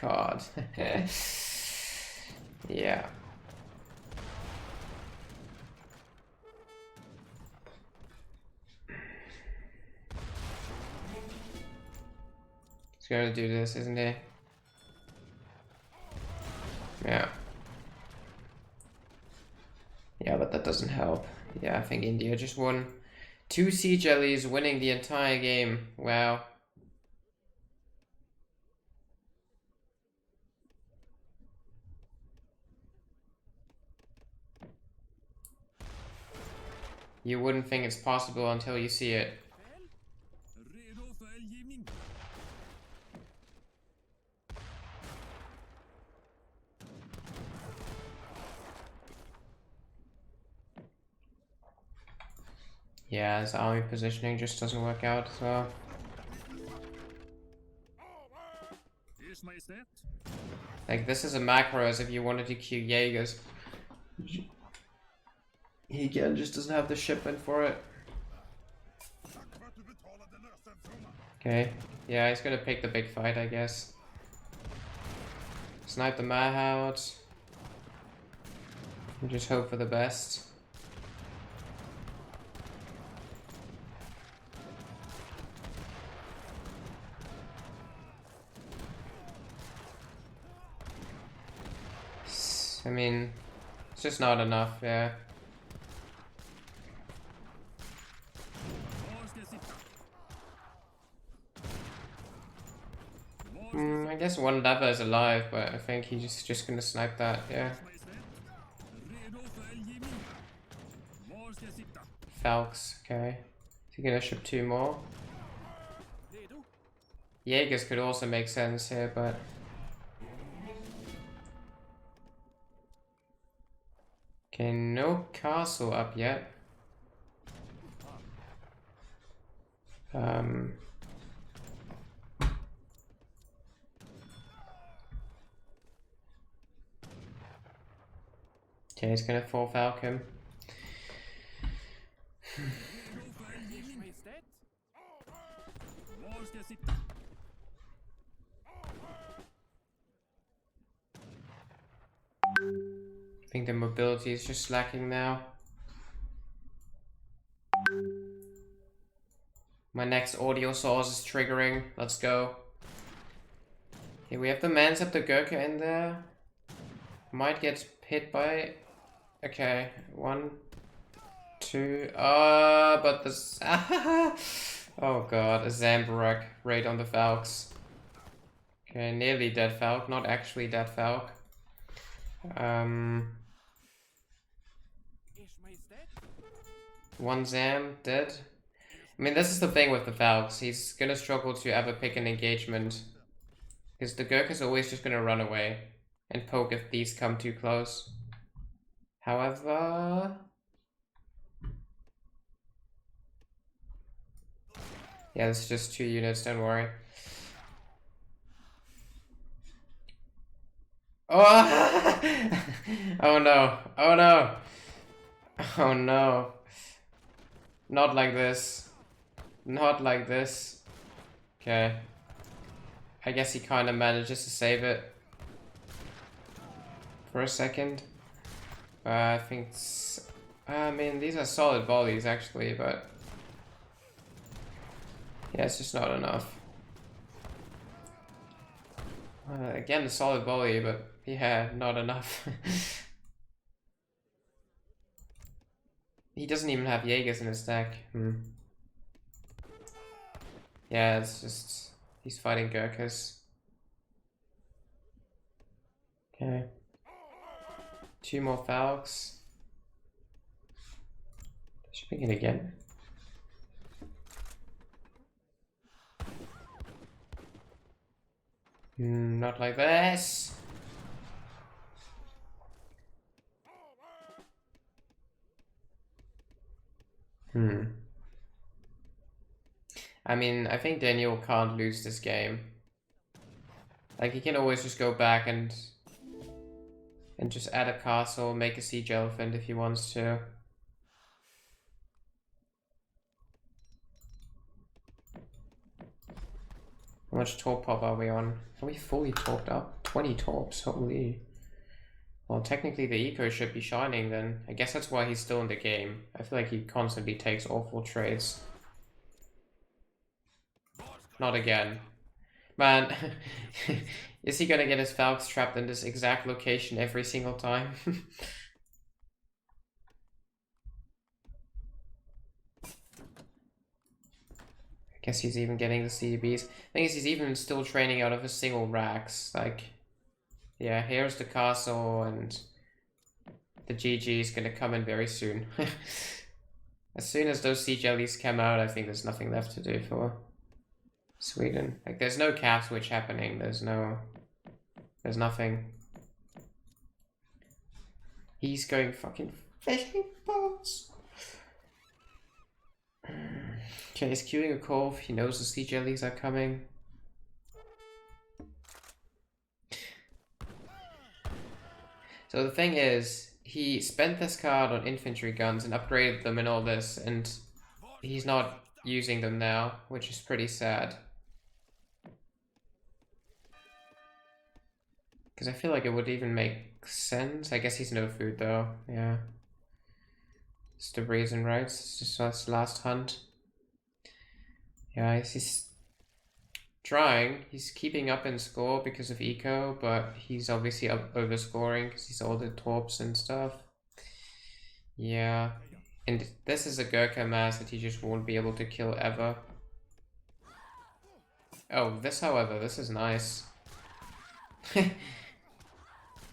God. Yeah. He's gonna do this, isn't he? Yeah. Yeah, but that doesn't help. Yeah, I think India just won. 2 sea jellies winning the entire game. Wow. You wouldn't think it's possible until you see it. Yeah, his army positioning just doesn't work out as well. Like, this is a macro as if you wanted to queue Jaegers. He again just doesn't have the shipment for it. Okay, yeah, he's gonna pick the big fight, I guess. Snipe the Mah out. And just hope for the best. I mean, it's just not enough, yeah. I guess one lever is alive, but I think he's just gonna snipe that, yeah. Falcons, okay. Is he gonna ship 2 more? Jaegers could also make sense here, but... Okay, no castle up yet. Okay, he's gonna full Falcon. I think the mobility is just slacking now. My next audio source is triggering. Let's go. Okay, we have the Mansep Gurkha in there. Might get hit by... Okay, 1, 2... but this... Oh god, a Zambarak right on the Falcons. Okay, nearly dead Falc, not actually dead Falc. One Zam dead. I mean, this is the thing with the Falcons. He's gonna struggle to ever pick an engagement. Because the Gurkha's always just gonna run away and poke if these come too close. However... Yeah, it's just 2 units, don't worry. Oh! Oh no, oh no! Oh no. Not like this. Not like this. Okay. I guess he kind of manages to save it for a second. I think it's... I mean, these are solid volleys actually, but... yeah, it's just not enough. Again, a solid volley, but yeah, not enough. He doesn't even have Jaegers in his deck. Yeah, it's just... he's fighting Gurkhas. Okay. 2 more Falcons. Should we get again? Not like this. I mean, I think Daniel can't lose this game. Like, he can always just go back and just add a castle, make a siege elephant if he wants to. How much torp pop are we on? Are we fully torped up? 20 torps, holy. Well, technically the eco should be shining then. I guess that's why he's still in the game. I feel like he constantly takes awful trades. Not again. Man, is he gonna get his Falcons trapped in this exact location every single time? I guess he's even getting the CDBs. Thing is, he's even still training out of a single racks. Like, yeah, here's the castle, and the GG is gonna come in very soon. As soon as those siege jellies come out, I think there's nothing left to do for Sweden. Like, there's no cap switch happening. There's nothing. He's going fucking fishing boats. Okay, he's queuing a cove. He knows the sea jellies are coming. So the thing is, he spent this card on infantry guns and upgraded them and all this, and he's not using them now, which is pretty sad. Because I feel like it would even make sense. I guess he's no food though, yeah. It's the reason, right? It's just his last hunt. Yeah, he's trying. He's keeping up in score because of eco, but he's obviously over scoring because he's all the torps and stuff. Yeah, and this is a Gurkha mass that he just won't be able to kill ever. Oh, this, however, this is nice.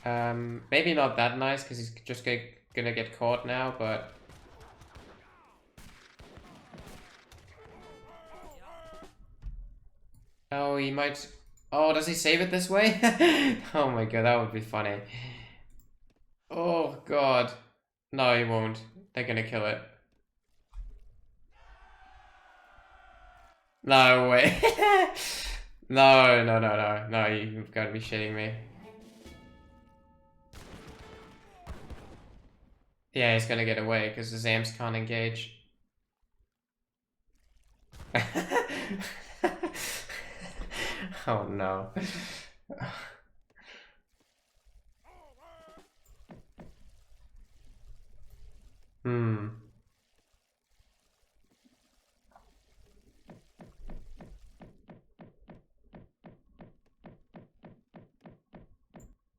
Maybe not that nice because he's just gonna get caught now, but oh, he might. Oh, does he save it this way? Oh my god, that would be funny. Oh god. No, he won't. They're gonna kill it. No way. No, you've got to be shitting me. Yeah, he's gonna get away because the Zams can't engage. Oh no.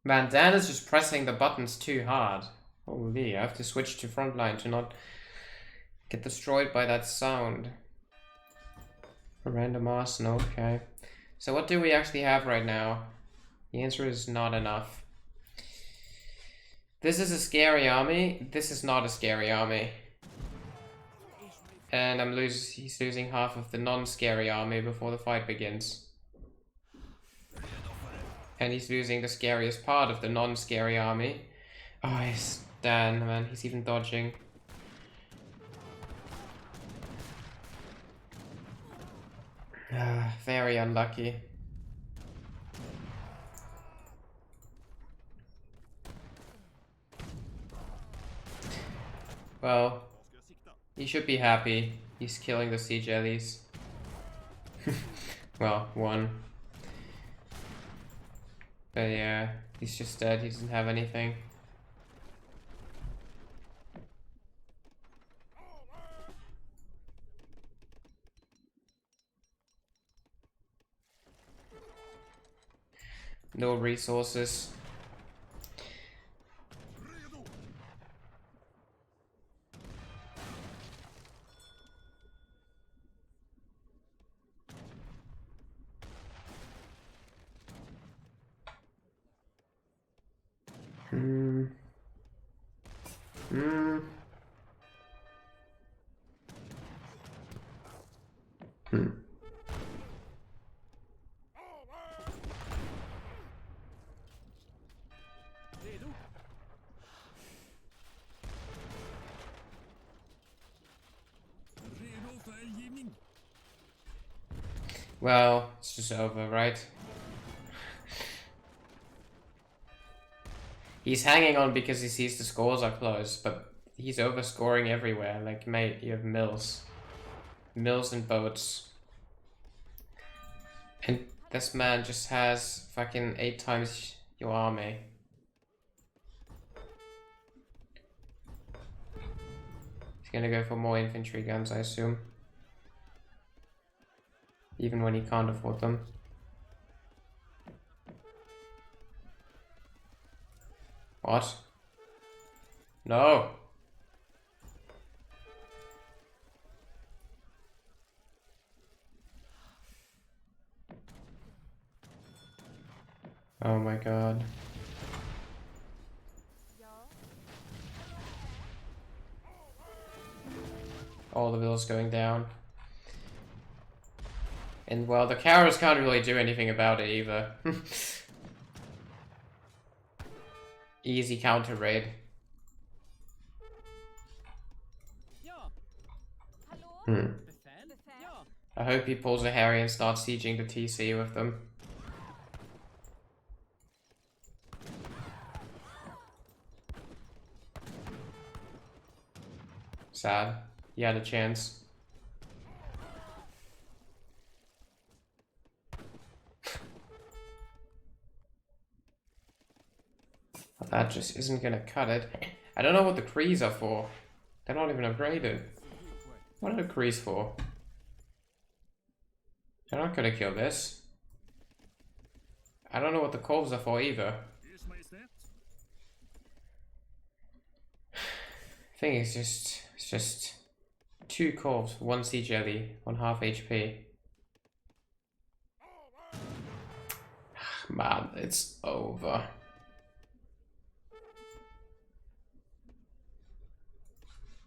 Man, Dan is just pressing the buttons too hard. Holy, I have to switch to Frontline to not get destroyed by that sound. A random arsenal, okay. So what do we actually have right now? The answer is not enough. This is a scary army. This is not a scary army. And he's losing half of the non-scary army before the fight begins. And he's losing the scariest part of the non-scary army. Oh, he's Dan, man. He's even dodging. Very unlucky. Well, he should be happy. He's killing the sea jellies. Well, one. But yeah, he's just dead. He doesn't have anything. No resources. Hmm. Well, it's just over, right? He's hanging on because he sees the scores are close, but he's overscoring everywhere. Like, mate, you have mills. Mills and boats. And this man just has fucking 8 times your army. He's gonna go for more infantry guns, I assume. Even when he can't afford them. What? No! Oh my god. All the bills going down. And well, the cowards can't really do anything about it either. Easy counter raid. I hope he pulls a Harry and starts sieging the TC with them. Sad. He had a chance. But that just isn't gonna cut it. I don't know what the Krees are for. They're not even upgraded. What are the Krees for? They're not gonna kill this. I don't know what the Corvs are for either. Thing is it's just 2 Corvs, 1 Sea Jelly, 1 half HP. Man, it's over.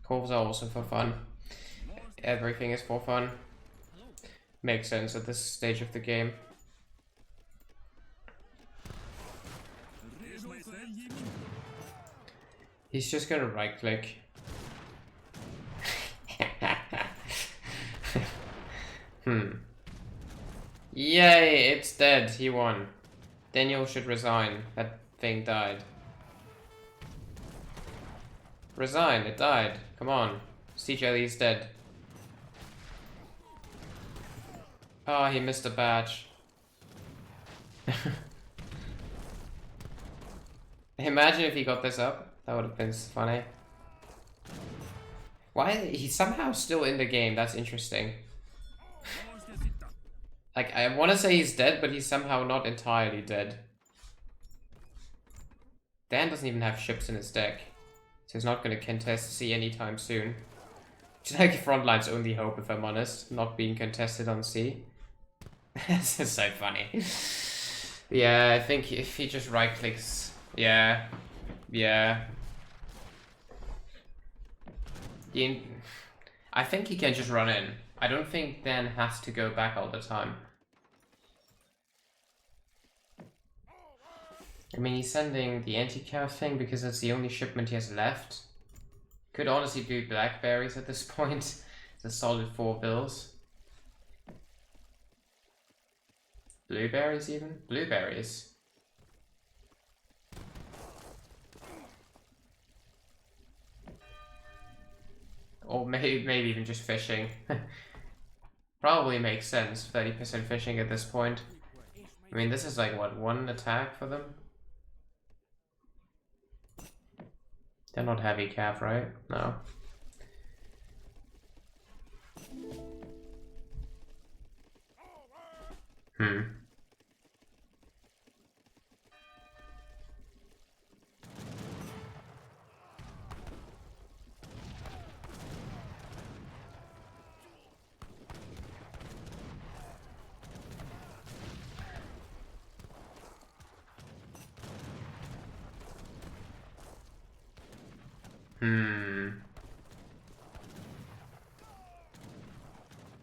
Corvs are also for fun. Everything is for fun. Makes sense at this stage of the game. He's just gonna right click. Yay, it's dead. He won. Daniel should resign. That thing died. Resign, it died. Come on. Sea Jelly is dead. Oh, he missed a badge. Imagine if he got this up. That would have been funny. Why? He's somehow still in the game. That's interesting. Like, I want to say he's dead, but he's somehow not entirely dead. Dan doesn't even have ships in his deck. So he's not going to contest C anytime soon. It's like Frontline's only hope, if I'm honest. Not being contested on C. This is so funny. Yeah, I think if he just right clicks. Yeah. Yeah. I think he can just run in. I don't think Dan has to go back all the time. I mean, he's sending the anti-cav thing because that's the only shipment he has left. Could honestly do blackberries at this point. It's a solid 4 bills. Blueberries even? Blueberries. Or maybe even just fishing. Probably makes sense, 30% fishing at this point. I mean, this is like, what, 1 attack for them? They're not heavy cav, right? No.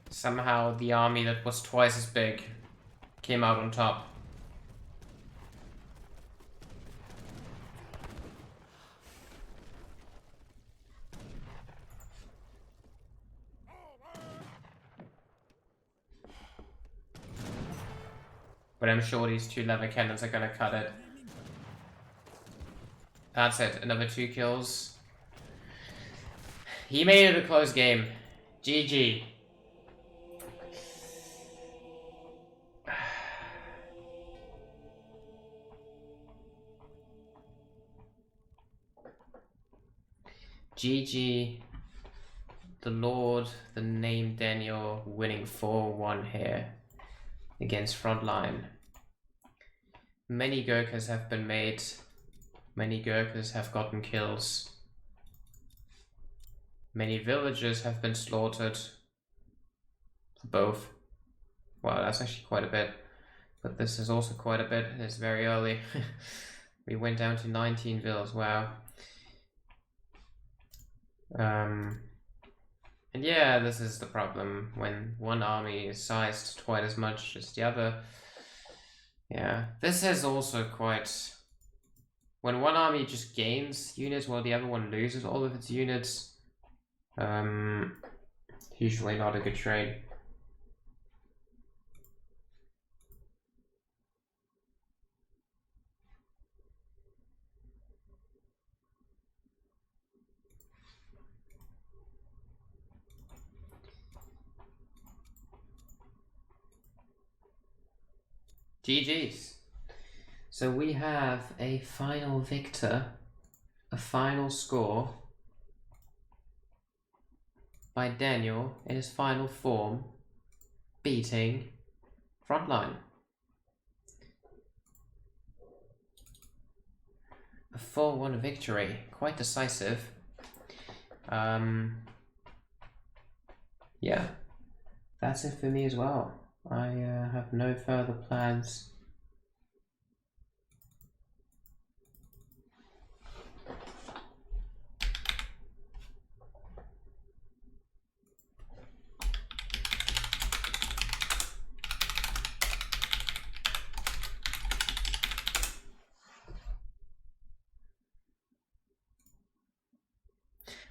Somehow the army that was twice as big came out on top. But I'm sure these 2 lever cannons are gonna cut it. That's it, another 2 kills. He made it a close game. GG. GG. The Lord, the name Daniel, winning 4-1 here against Frontline. Many Gurkhas have been made. Many Gurkhas have gotten kills. Many villagers have been slaughtered. Both. Wow, that's actually quite a bit. But this is also quite a bit. It's very early. We went down to 19 vills. Wow. And yeah, this is the problem when one army is sized quite as much as the other. Yeah, this is also quite... When one army just gains units while the other one loses all of its units, usually not a good trade. GG's. So we have a final victor, a final score by Daniel in his final form, beating Frontline. A 4-1 victory, quite decisive. Yeah, that's it for me as well. I have no further plans.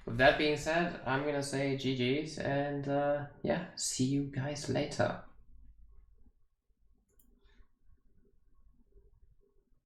With that being said, I'm gonna say GG's and yeah, see you guys later.